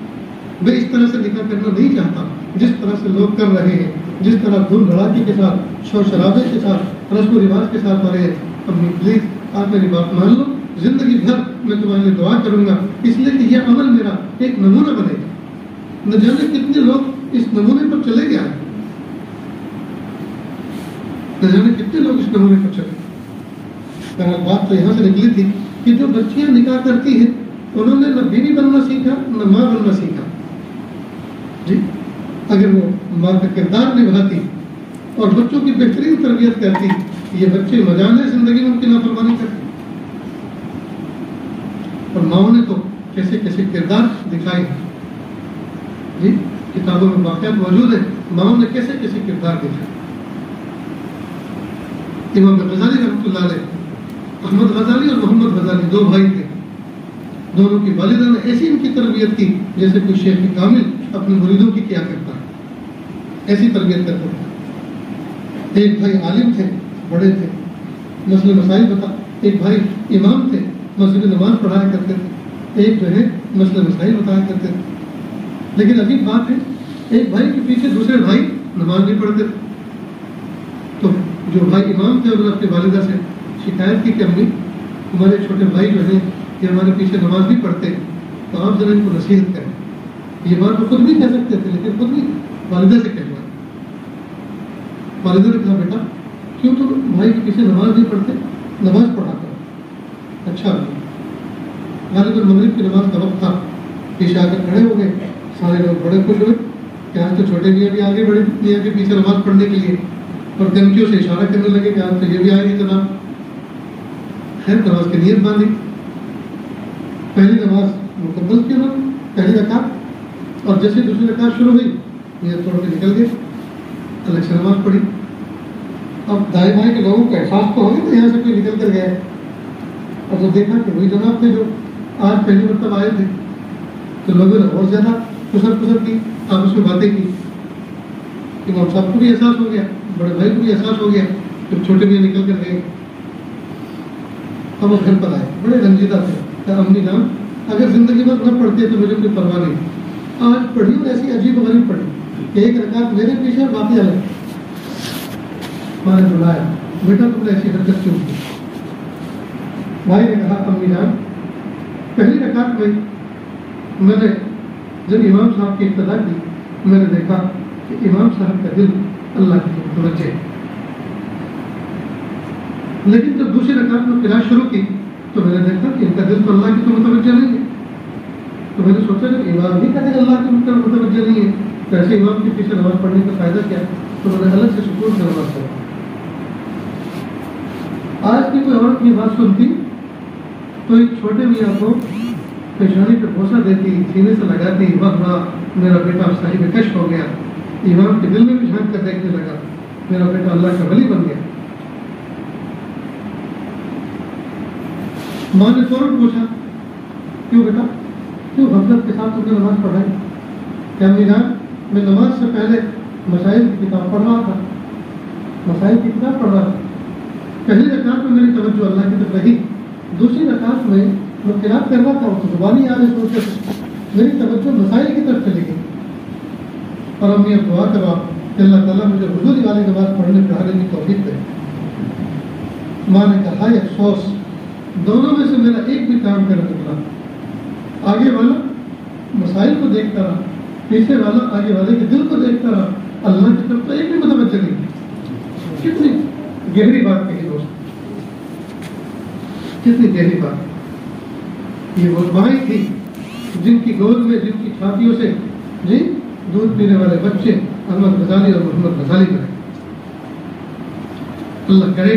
میں اس طرح سے نکاح کرنا نہیں چاہتا جس طرح سے لوگ کر رہے ہیں، جس طرح دھوم دھڑاکی کے ساتھ، شور شرابے کے ساتھ، رسم و رواج کے ساتھ ہو رہے ہیں. امی پلیز آپ میری بات مان لو، زندگی بھر میں تمہارے لیے دعا کروں گا اس لیے کہ یہ عمل میرا ایک نمونہ بنے گا. نہ جانے کتنے لوگ اس نمونے پر چلے گئے، نہ جانے کتنے لوگ اس نمونے پر چلے. بہرحال بات تو یہاں سے نکلی تھی کہ جو بچیاں نکاح کرتی ہیں انہوں نے نہ بیوی بننا سیکھا نہ ماں بننا سیکھا. جی اگر وہ ماں کا کردار نبھاتی اور بچوں کی بہترین تربیت کرتی، یہ بچے مجانے زندگی میں ان کی نافرمانی کرتے. اور ماؤں نے تو کیسے کیسے کردار دکھائے، جی کتابوں میں واقعات موجود ہیں، ماؤں نے کیسے کیسے کردار دکھائے. امام غزالی رحمۃ اللہ علیہ، احمد غزالی اور محمد غزالی دو بھائی تھے. دونوں کی والدہ نے ایسی ان کی تربیت کی جیسے کوئی شیخ کامل اپنے مریدوں کی کیا کرتا ہے، ایسی تربیت کرتا تھا. ایک بھائی عالم تھے، بڑے تھے، مسئلے مسائل بتا. ایک بھائی امام تھے، مسجد نماز پڑھایا کرتے تھے. ایک جو ہے مسئلے مسائل بتایا کرتے تھے. لیکن عجیب بات ہے ایک بھائی کے پیچھے دوسرے بھائی نماز نہیں پڑھتے تھے. تو جو بھائی امام تھے انہوں نے اپنی والدہ سے شکایت کی کہ امی ہمارے چھوٹے بھائی جو ہیں کہ ہمارے پیچھے نماز نہیں پڑھتے تو آپ ذرا ان کو نصیحت کریں. یہ بات تو خود بھی کہہ سکتے تھے لیکن خود بھی والدہ سے کہنا. والدہ نے کہا بیٹا کیوں تم بھائی کے پیچھے نماز نہیں پڑھتے، نماز پڑھا کرو. اچھا غالب المغرب کی نماز کا وقت تھا، پیچھے آ کر کھڑے ہو گئے. سارے لوگ بڑے خوش ہوئے کہ آج تو چھوٹے میاں بھی آگے بڑے میاں کے پیچھے نماز پڑھنے کے لیے. اور دھمکیوں سے اشارہ کرنے لگے کہ آپ سے یہ بھی آئے گی جناب. خیر نماز کی نیت باندھی, پہلی نماز مکمل کی انہوں نے, پہلی رکعت, اور جیسے دوسری رکعت شروع ہوئی نیت توڑ کے نکل گئے, الگ سے نماز پڑھی. اب دائیں بائیں کے لوگوں کو احساس تو ہوگا تو یہاں سے کوئی نکل کر گیا ہے, اور جب دیکھا کہ وہی جناب تھے جو آج پہلی مرتبہ آئے تھے, تو لوگوں نے اور زیادہ کسر کی, آپس میں باتیں کی. امام صاحب کو بھی احساس ہو گیا, بڑے بھائی کو بھی احساس ہو گیا, جب چھوٹے بھی نکل کر گئے. اب وہ گھر پر آئے, بڑے رنجیدہ تھے کہ امی جان اگر زندگی بھر نہ پڑھتے تو مجھے کوئی پرواہ نہیں, آج پڑھی اور ایسی عجیب و غریب پڑھی کہ ایک رکعت میرے پیچھے اور باقی الگ. ماں نے بلایا, بیٹا تم نے ایسی حرکت کیوں کی؟ بھائی نے کہا امی جان پہلی رکعت میں نے جب امام صاحب کی ابتدا کی میں نے دیکھا کہ امام صاحب کا دل اللہ کی طرف متوجہ ہے, لیکن جب دوسری رکعت میں قرات شروع کی تو میں نے دیکھا کہ ان کا دل تو اللہ کی طرف متوجہ نہیں ہے. تو میں نے سوچا کہ امام بھی کا دل اللہ کی طرف متوجہ نہیں ہے تو ایسے امام کے پیچھے نماز پڑھنے کا فائدہ کیا؟ تو میں نے الگ سے سکون سے نماز پڑھی. آج کی کوئی عورت یہ بات سنتی تو ایک چھوٹے میاں کو پیشانی پہ بوسہ دیتی, سینے سے لگاتی, واہ واہ میرا بیٹا صاحب کشف ہو گیا, امام کے دل میں بھی جھانک کر دیکھنے لگا, میرا بیٹا اللہ کا ولی بن گیا. ماں نے فوراً پوچھا کیوں بیٹا, کیوں غفلت کے ساتھ تم نے نماز پڑھائی؟ کہ امی جان میں نماز سے پہلے مسائل کی کتاب پڑھ رہا تھا, مسائل کی کتاب پڑھ رہا تھا. پہلی رکعت میں میری توجہ اللہ کی طرف رہی, دوسری رکعت میں میں قرات کر رہا تھا تو زبانی آ رہی سوچتے میری توجہ مسائل کی طرف چلی گئی. اور امی اب دعا کروا کہ اللہ تعالیٰ مجھے حضوری والی نماز پڑھنے پڑھانے کی توفیق دے. ماں نے کہا ہائے افسوس, دونوں میں سے میرا ایک بھی کام کر نکلا. آگے والا مسائل کو دیکھتا رہا, پیچھے والا آگے والے کے دل کو دیکھتا رہا, اللہ کی طرف تو ایک بھی متوجہ نہیں. کتنی گہری بات کہی دوست, کتنی گہری بات. یہ وہ مائیں تھی جن کی گود میں, جن کی چھاتیوں سے جی دودھ پینے والے بچے احمد غزالی اور محمد غزالی بنے. اللہ کرے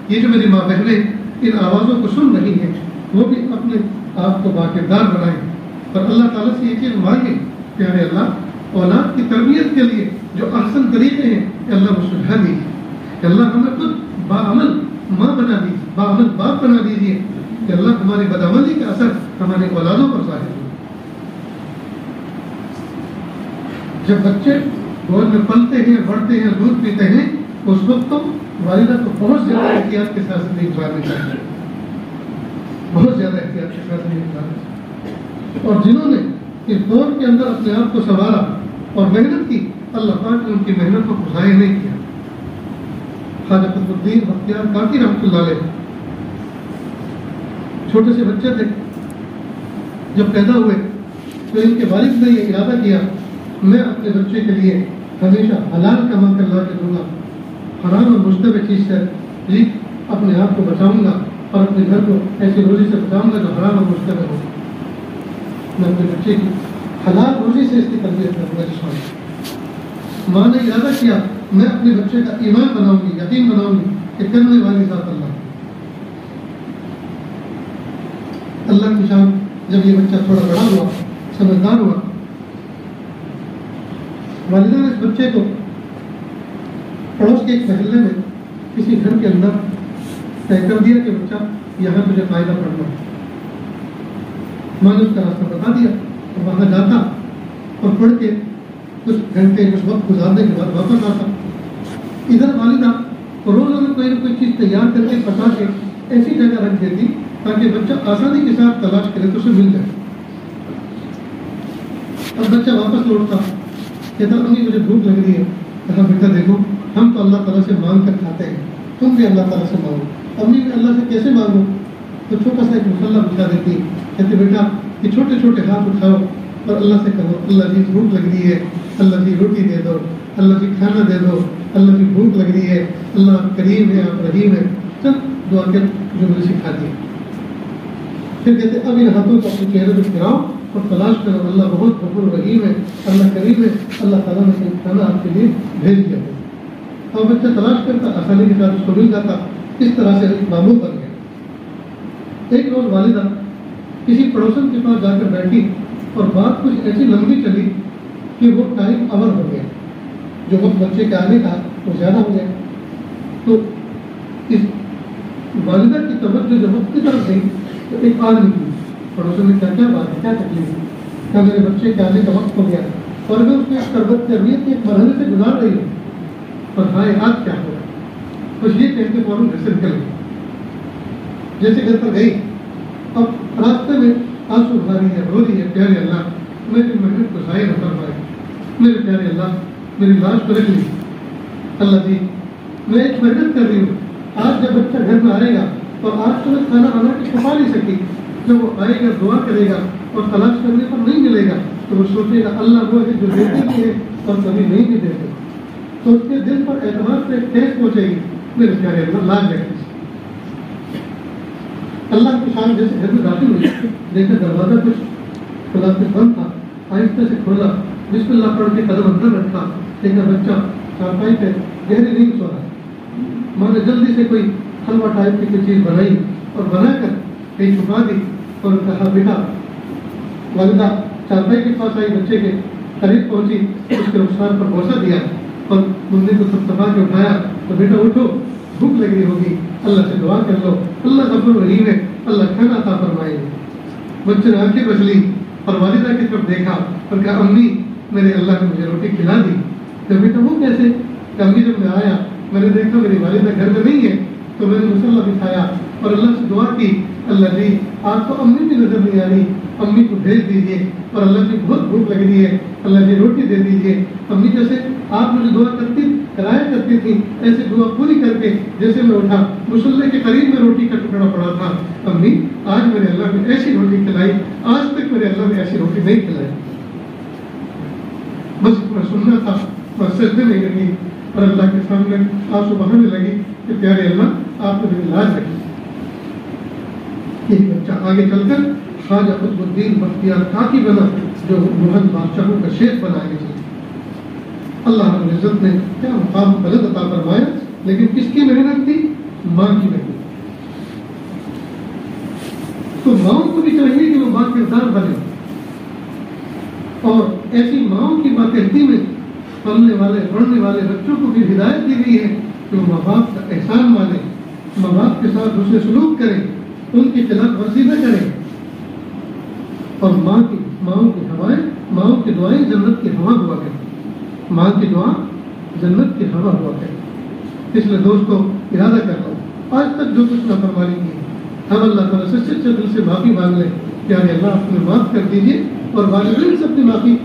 یہ جو میری ماں بہنیں ان آوازوں کو سن رہی ہیں وہ بھی اپنے آپ کو باکردار بنائیں, اور اللہ تعالیٰ سے یہ چیز مانگیں کہ ارے اللہ اولاد کی تربیت کے لیے جو احسن طریقے ہیں کہ اللہ وہ سجھا دیجیے, کہ اللہ ہمیں خود باعمل ماں بنا دیجیے, باعمل باپ بنا دیجیے, کہ اللہ ہماری بدعملی کا اثر ہماری اولادوں پر ظاہر ہو. جب بچے گود میں پلتے ہیں, بڑھتے ہیں, دودھ پیتے ہیں, اس وقت تو والدہ کو بہت زیادہ احتیاط کے ساتھ زندگی گزارنی چاہیے, بہت زیادہ احتیاط کے ساتھ زندگی گزارنی چاہیے. اور جنہوں نے اس دور کے اندر اپنے آپ کو سنوارا اور محنت کی, اللہ پاک نے ان کی محنتوں کو ضائع نہیں کیا. خواجہ قطب الدین بختیار کاکی رحمۃ اللہ علیہ چھوٹے سے بچے تھے, جب پیدا ہوئے تو ان کے والد نے یہ ارادہ کیا میں اپنے بچے کے لیے ہمیشہ حلال کما کر لا کے دوں گا, حرام اور مشتبہ چیز سے جی اپنے آپ کو بچاؤں گا, اور اپنے گھر کو ایسی روزی سے بچاؤں گا جو حرام اور مشتبہ ہو. میں اپنے بچے کی حلال روزی سے اس کی تربیت کروں گا. جسمانی ماں نے ارادہ کیا میں اپنے بچے کا ایمان بناؤں گی, یقین بناؤں گی کہ کرنے والی ذات اللہ. اللہ کی شان جب یہ بچہ تھوڑا بڑا ہوا, سمجھدار ہوا, والدہ نے اس بچے کو پڑوس کے ایک محلے میں کسی گھر کے اندر طے کر دیا کہ بچہ یہاں تجھے قاعدہ پڑھنا. میں نے اس کا راستہ بتا دیا اور وہاں جاتا اور پڑھ کے کچھ گھنٹے کچھ وقت گزارنے کے بعد واپس آتا. ادھر والدہ روزانہ کوئی نہ کوئی چیز تیار کر کے پکا کے ایسی جگہ رکھ دیتی تاکہ بچہ آسانی کے ساتھ تلاش کرے تو اسے مل جائے. اب بچہ واپس لوٹتا, کہتا امی مجھے بھوک لگ رہی ہے. کہا بیٹا دیکھو ہم تو اللہ تعالیٰ سے مانگ کر کھاتے ہیں, تم بھی اللہ تعالیٰ سے مانگو. امی بھی اللہ سے کیسے مانگو؟ تو چھوٹا سا ایک مسلح بچھا دیتی, کہتے بیٹا یہ چھوٹے چھوٹے ہاتھ اٹھاؤ اور اللہ سے کہو اللہ جی بھوک لگ رہی ہے, اللہ جی روٹی دے دو, اللہ جی کھانا دے دو, اللہ جی بھوک لگ رہی ہے, اللہ آپ کریم ہے, آپ رحیم ہے. چل دعا کر جو مجھے سکھا دی. پھر کہتے اب ان ہاتھوں کو اپنے چہرے پہ پھراؤ اور تلاش کرو, اللہ بہت غفور رحیم ہے, اللہ کریم ہے, اللہ تعالیٰ نے کھانا آپ کے لیے بھیج دیا. اور بچہ تلاش کرتا آسانی کے ساتھ اس کو مل جاتا. اس طرح سے ایک معمول بن گیا. ایک روز والدہ کسی پڑوسن کے پاس جا کر بیٹھی اور بات کچھ ایسی لمبی چلی کہ وہ ٹائم اوور ہو گیا. جو وقت بچے کے آنے کا وہ زیادہ ہو گیا. تو اس والدہ کی توجہ جب وقت کی طرف گئی تو ایک آدمی کی پڑوسن نے کیا بات ہے, کیا تکلیف ہے, کیا میرے بچے کے آنے کا وقت ہو گیا اور میں اس کی تربت تربیت کے ایک مرحلے سے گزار رہی ہوں اور ہائے آج کیا ہوگا. بس یہ کہتے فوراً گھر سے نکل گئی. جیسے گھر پر گئی اب راستے میں آنسو بھا رہی ہے, رو رہی ہے, پیارے اللہ میری محنت کو ضائع نہ فرمائے, میرے پیارے اللہ میری لاش کو رکھ لی. اللہ جی میں ایک محنت کر رہی ہوں, آج جب بچہ گھر میں آئے گا اور آج تو میں کھانا بنا کے چھپا نہیں سکی, جب وہ آئے گا دعا کرے گا اور تلاش کرنے پر نہیں ملے گا تو وہ سوچے گا اللہ وہ ہے جو دیتے بھی ہے اور کبھی نہیں بھی دیتے. تو اس کے دل پر اعتماد سے ٹھیس پہنچے گی, میرے پیارے اللہ لاج رکھے. اللہ کی شان جیسے گھر میں داخل ہوئی, دیکھا دروازہ کچھ بند تھا, آہستہ سے کھولا, بسم اللہ پڑھ کے قدم اندر رکھا, دیکھا بچہ چارپائی پہ گہری نیند سو رہا ہے. ماں نے جلدی سے کوئی حلوہ ٹائپ کی کوئی چیز بنائی اور بنا کر کہیں چھپا دی اور کہا بیٹا. والدہ چارپائی کے پاس آئی, بچے کے قریب پہنچی, اس کے رخسار پر بوسہ دیا اور منہ کو تھپتھپا کے اٹھایا تو بیٹا اٹھو, بھوک لگ رہی ہوگی, اللہ سے دعا کر لو, اللہ غفور رحیم ہے, اللہ کھانا عطا فرمائے گے. بچے نے آنکھیں بچ لی اور والدہ کی طرف دیکھا اور کہا امی میرے اللہ نے مجھے روٹی کھلا دی. تو بیٹا وہ کیسے؟ کہ امی جب میں آیا میں نے دیکھا میری والدہ گھر میں نہیں ہے تو میں نے مصالحہ بچھایا اور اللہ سے دعا کی, اللہ جی آپ کو امی بھی نظر نہیں آ رہی, امی کو بھیج دیجیے, اور اللہ جی بہت بھوک لگ رہی ہے, اللہ جی روٹی دے دیجیے. امی جیسے آپ مجھے دعا کرایا کرتی تھی ایسے دعا پوری کر کے جیسے میں اٹھا مصالحے کے قریب میں روٹی کا ٹکڑا پڑا تھا, امی آج میرے اللہ نے ایسی روٹی کھلائی, آج تک میرے اللہ نے ایسی روٹی نہیں کھلائی. بس اتنا سننا تھا اور سجدے میں گئی اور اللہ کے سامنے آنسو بہانے لگی کہ پیارے اللہ آپ نے میری لاج رکھی. یہی بچہ آگے چل کر خواجہ قطب الدین بختیار کاکی بنا جو مغل بادشاہوں کا شیخ بنا کے چلا. اللہ رب العزت نے کیا مقام بلند عطا فرمایا, لیکن کس کی محنت تھی؟ ماں کی محنت. تو ماؤں کو بھی چاہیے کہ وہ ماں کردار بنے, اور ایسی ماؤں کی ماتحتی میں پلنے والے پڑھنے والے بچوں کو بھی ہدایت دی گئی ہے کہ وہ ماں باپ کا احسان مانیں, ماں باپ کے ساتھ دوسرے سلوک کریں, ان کی خلاف ورزی نہ کریں, اور ماؤں کی ہوائیں, ماؤں کی دعائیں جنت کی ہوا ہوا کریں. ماں کی دعا جنت کی ہوا ہوا کریں. اس لیے دوستوں ارادہ کر لو, آج تک جو کچھ نافرمانی کی ہم اللہ تعالیٰ سے سچے دل سے معافی مانگ لیں, پیارے اللہ آپ نے معاف کر دیجیے, اور والدین سے اپنی معافی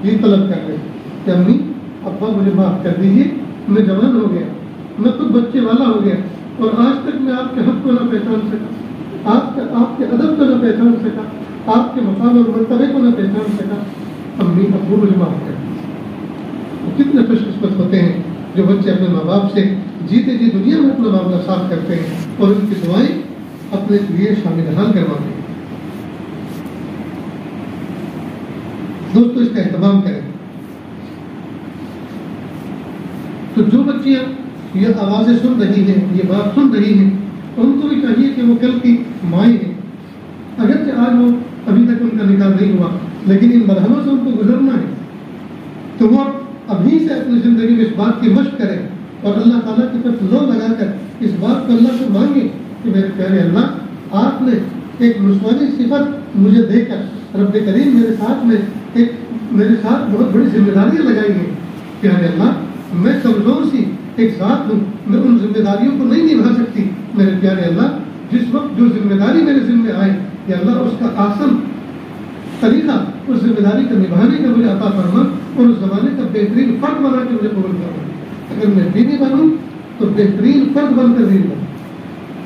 یہ طلب کر لیں کہ امی ابا مجھے معاف کر دیجیے, میں جوان ہو گیا, میں خود بچے والا ہو گیا, اور آج تک میں آپ کے حق کو نہ پہچان سکا, آپ کے ادب کو نہ پہچان سکا, آپ کے مقام اور مرتبے کو نہ پہچان سکا. امی ابو مجھے معاف کر دیجیے. کتنے خوش قسمت ہوتے ہیں جو بچے اپنے ماں باپ سے جیتے جی دنیا میں اپنا معاملہ صاف کرتے ہیں اور ان کی دعائیں اپنے لیے شامل حال کرواتے ہیں. دوستو اس کا اہتمام کریں. تو جو بچیاں یہ آوازیں سن رہی ہیں, یہ بات سن رہی ہیں, ان کو بھی چاہیے کہ وہ کل کی مائیں ہیں. اگرچہ آج وہ ابھی تک ان کا نکاح نہیں ہوا, لیکن ان مرحلوں سے ان کو گزرنا ہے, تو وہ ابھی سے اپنی زندگی میں اس بات کی مشق کریں اور اللہ تعالیٰ کی طرف لو لگا کر اس بات کو اللہ سے مانگیں کہ میرے پیارے اللہ آپ نے ایک نسوانی صفت مجھے دے کر رب کریم میرے ساتھ بہت بڑی ذمہ داریاں لگائی ہیں. پیارے اللہ میں کمزور سی ایک ذات ہوں, میں ان ذمہ داریوں کو نہیں نبھا سکتی. میرے پیارے اللہ جس وقت جو ذمہ داری میرے ذمہ آئے کہ اللہ اس کا آسن طریقہ اس ذمہ داری کا نبھانے کا مجھے عطا فرما, اور اس زمانے کا بہترین فرد بنا کے مجھے قبول کرنا. اگر میں بیوی بنوں تو بہترین فرد بن کر بیوی بنوں,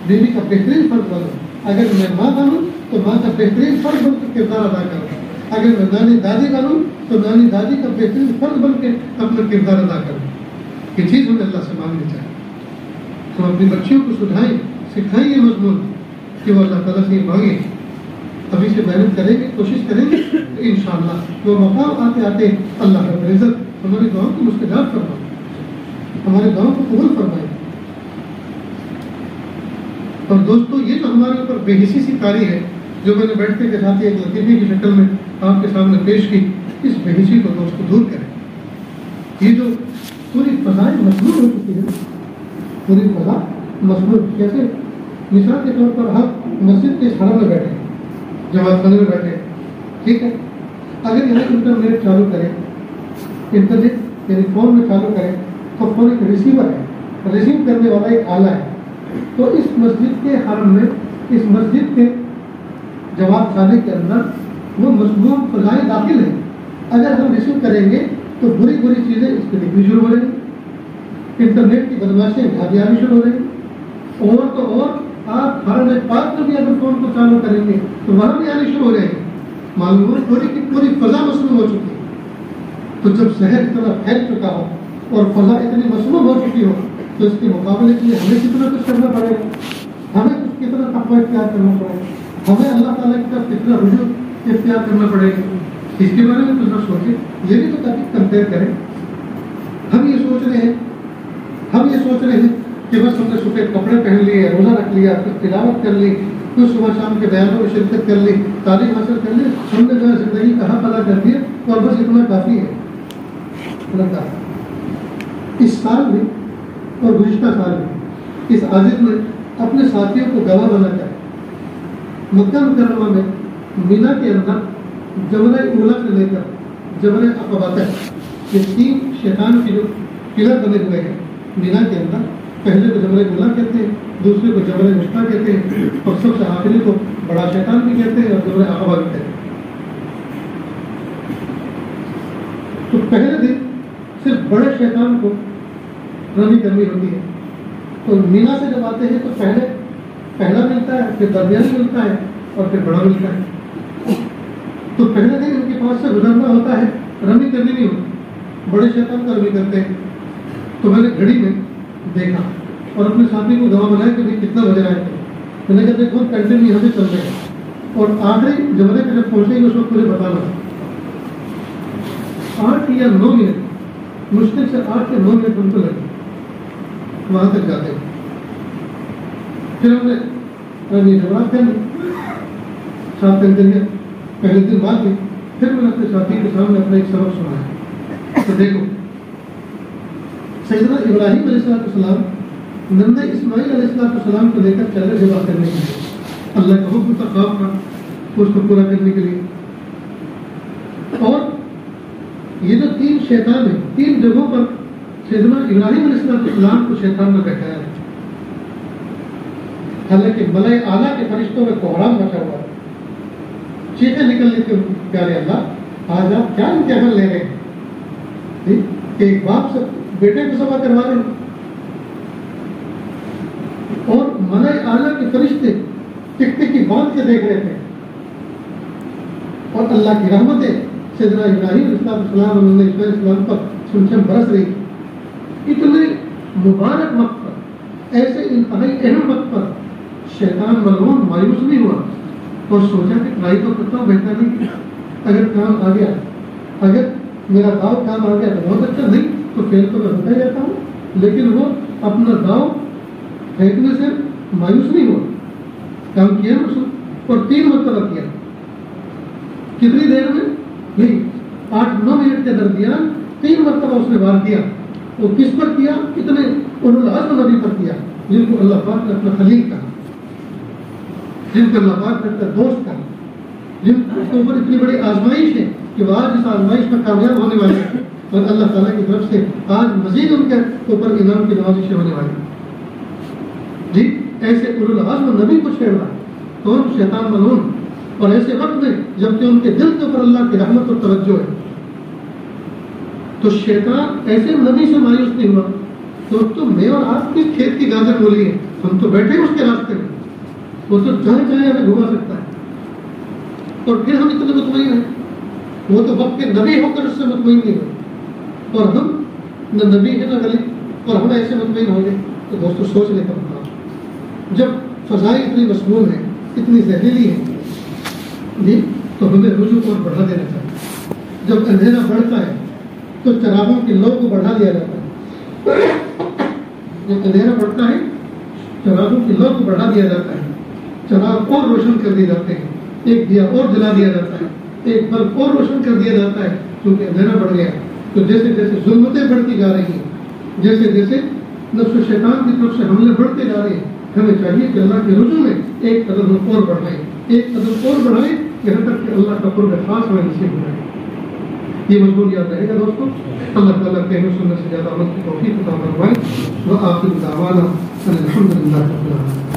بیوی کا بہترین فرد بنوں. اگر میں ماں بنوں تو ماں کا بہترین فرد بن کر کردار ادا کروں. اگر میں نانی دادی بنوں تو نانی دادی کا بہترین فرد بن کے اپنا کردار ادا کروں. یہ چیز ہمیں اللہ سے مانگنی چاہیے. ہم اپنی بچیوں کو سکھائیں, سکھائیں یہ مضمون کہ وہ اللہ تعالیٰ سے یہ مانگیں. ابھی سے محنت کریں گے, کوشش کریں گے تو انشاءاللہ وہ مقام آتے آتے اللہ رب العزت ہماری دعاؤں کو مستجاب فرمائے. ہمارے دعاؤں کو قبول فرمائے. اور دوستو یہ جو ہمارے اوپر بے حسی سی کاری ہے جو میں نے بیٹھتے کے ساتھ ایک لطیفے کی شکل میں آپ کے سامنے پیش کی، اس بے حسی کو دوستو دور کریں. یہ جو پوری فضائیں مصنوع ہو چکی ہے، پوری فضا مصنوع، جیسے مثال کے طور پر آپ مسجد کے حرم میں بیٹھے جماعت خانے میں بیٹھے، ٹھیک ہے، اگر یہاں انٹرنیٹ چالو کریں، انٹرنیٹ یعنی فون میں چالو کریں تو فون ایک ریسیور ہے، ریسیو کرنے والا ایک آلہ ہے. تو اس مسجد کے حرم میں، اس مسجد کے جماعت خانے کے اندر وہ مصنوع فضائیں داخل ہیں. اگر ہم ریسیو کریں گے تو بری بری چیزیں اس پہ دکھنی شروع ہو رہی ہیں، انٹرنیٹ کی بدماشیں جھاگی آنی شروع ہو رہی ہیں. اور تو اور آپ حرم پاک میں بھی اگر فون کو چالو کریں گے تو وہاں بھی آنی شروع ہو رہے ہیں. معلومات پوری کی پوری فضا مصنوع ہو چکی ہے. تو جب شہر اتنا پھیل چکا ہو اور فضا اتنی مصنوع ہو چکی ہو تو اس کے مقابلے کے لیے ہمیں کتنا کچھ کرنا پڑے گا، ہمیں کتنا تقویٰ اختیار کرنا پڑے گا، ہمیں اللہ تعالیٰ کی طرف کتنا رجوع اختیار کرنا پڑے گا. اس کے بارے میں کچھ نہ سوچیں، یہ بھی تو تاکہ کمپیئر کریں. ہم یہ سوچ رہے ہیں کہ بس ہم نے سفید کپڑے پہن لیے، روزہ رکھ لیا، پھر تلاوت کر لی، کچھ صبح شام کے بیانوں میں شرکت کر لی، تعلیم حاصل کر لی، ہم نے جو ہے زندگی کا حق ادا کر دیا اور بس اتنا کافی ہے. اس سال بھی اور گزشتہ سال بھی اس عازم نے اپنے ساتھیوں کو گواہ بنا کر مکہ مکرمہ میں مینا کے اندر جبل اولا سے لے کر جبل عقبہ تک یہ 3 شیطان کے جو پلر بنے ہوئے ہیں مینا کے اندر، پہلے کو جبل اولا کہتے ہیں، دوسرے کو جبل وسطیٰ کہتے ہیں، اور سب سے آخری کو بڑا شیطان بھی کہتے ہیں اور جبل عقبہ بھی کہتے ہیں. تو پہلے دن صرف بڑے شیطان کو رمی کرنی ہوتی ہے. تو مینا سے جب آتے ہیں تو پہلا ملتا ہے، پھر درمیانی ملتا ہے اور پھر بڑا ملتا ہے. تو پہلے دن ان کے پاس سے گزرنا ہوتا ہے، رمی کرنی نہیں ہوتی، بڑے شیطان کا رمی کرتے ہیں. تو میں نے گھڑی میں دیکھا اور اپنے ساتھی کو گواہ بنایا کہ بھائی کتنا بجے آئے تھے. میں نے کہا دیکھو کنٹینیو یہاں سے چل رہے ہیں اور آخری جبلے پہ جب پہنچیں گے اس وقت مجھے بتانا 8 یا 9 منٹ، مشکل سے 8 سے 9 منٹ ان کو لگے وہاں تک جاتے ہیں. پھر ہم نے جواب کر لی، ساتھ کر دیا، پہلے دن بعد بھی پھر میں نے اپنے ساتھی کے سامنے اپنا ایک سبق سنایا. تو دیکھو سیدنا ابراہیم علیہ السلام نند اسماعیل علیہ السلام کو لے کر چلے ذبح کرنے کے لیے، اللہ کا حکم کا خواب تھا اس کو پورا کرنے کے لیے. اور یہ جو 3 شیطان ہیں، 3 جگہوں پر سیدنا ابراہیم علیہ السلام کو شیطان نے بیٹھایا ہے. حالانکہ ملائے اعلیٰ کے فرشتوں میں کوہرام مچا ہوا ہے، چیخیں نکل رہی تھی پیارے اللہ آج آپ کیا امتحان لے رہے ہیں کہ ایک باپ سے بیٹے کو ذبح کروا رہے ہیں. اور ملائے اعلیٰ کے فرشتے ٹکٹکی باندھ کے دیکھ رہے تھے اور اللہ کی رحمتیں سیدنا ابراہیم علیہ السلام علیہ السلام پر چھم برس رہی. اتنے مبارک وقت پر، ایسے انتہائی اہم وقت پر شیطان ملعون مایوس نہیں ہوا اور سوچا کہ ٹرائی تو کرتا ہوں، بہتر نہیں کیا، اگر کام آ گیا، اگر میرا داؤ کام آ گیا تو بہت اچھا، نہیں تو فیل تو میں ہوتا ہی جاتا ہوں. لیکن وہ اپنا داؤ پھینکنے سے مایوس نہیں ہوا، کام کیا اور 3 مرتبہ کیا. کتنی دیر میں؟ نہیں 8-9 منٹ کے درمیان 3 مرتبہ اس نے وار کیا. وہ کس پر کیا؟ اتنے اولوالعزم نبی پر کیا جن کو اللہ پاک نے اپنا خلیل کہا، جن کو اللہ پاک نے اپنا دوست کہا، جن کے اوپر اتنی بڑی آزمائش ہے کہ وہ آج اس آزمائش میں کامیاب ہونے والے ہیں اور اللہ تعالیٰ کی طرف سے آج مزید ان کے اوپر انعام کی نوازشیں ہونے والی ہیں. جی ایسے اولوالعزم نبی کو چھیڑ رہا کون؟ شیطان ملعون. اور ایسے وقت میں جب کہ ان کے دل کے اوپر اللہ کی رحمت اور توجہ ہے تو شیطان ایسے نبی سے مایوس نہیں ہوا. تو میں اور آپ کی کھیت کی گاجر بولی ہے، ہم تو بیٹھے اس کے راستے میں، وہ تو جہاں چاہے ہمیں گھما سکتا ہے. اور پھر ہم اتنے مطمئن ہیں، وہ تو وقت کے نبی ہو کر اس سے مطمئن نہیں ہوئے اور ہم نہ نبی ہے نہ ولی اور ہم ایسے مطمئن ہوں گے. تو دوستو سوچنے کا مقام، جب فضائیں اتنی مصنوع ہیں، اتنی زہریلی ہیں جی، تو ہمیں رجوع اور بڑھا دینا چاہیے. جب اندھیرا بڑھتا ہے تو چراغوں کی لو کو بڑھا دیا جاتا ہے. جب اندھیرا پڑتا ہے چراغوں کی لو کو بڑھا دیا جاتا ہے، چراغ اور روشن کر دیے جاتے ہیں، ایک دیا اور جلا دیا جاتا ہے، ایک بلب اور روشن کر دیا جاتا ہے، کیونکہ اندھیرا بڑھ گیا۔ تو جیسے جیسے ظلمتیں بڑھتی جا رہی ہیں، جیسے جیسے نفس و شیطان کی طرف سے حملے بڑھتے جا رہے ہیں، ہمیں چاہیے کہ اللہ کے رجوع میں ایک قدم ہم اور بڑھائیں، ایک قدم اور بڑھائیں، یہاں تک کہ اللہ کا قرب خاص ہمیں نصیب ہو جائے۔ یہ مضمون یاد رہے گا دوستوں۔ اللہ تعالیٰ کے سننے سے زیادہ عمل کی توفیق عطا فرمائے۔ وآخر دعوانا ان الحمد للہ رب العالمین۔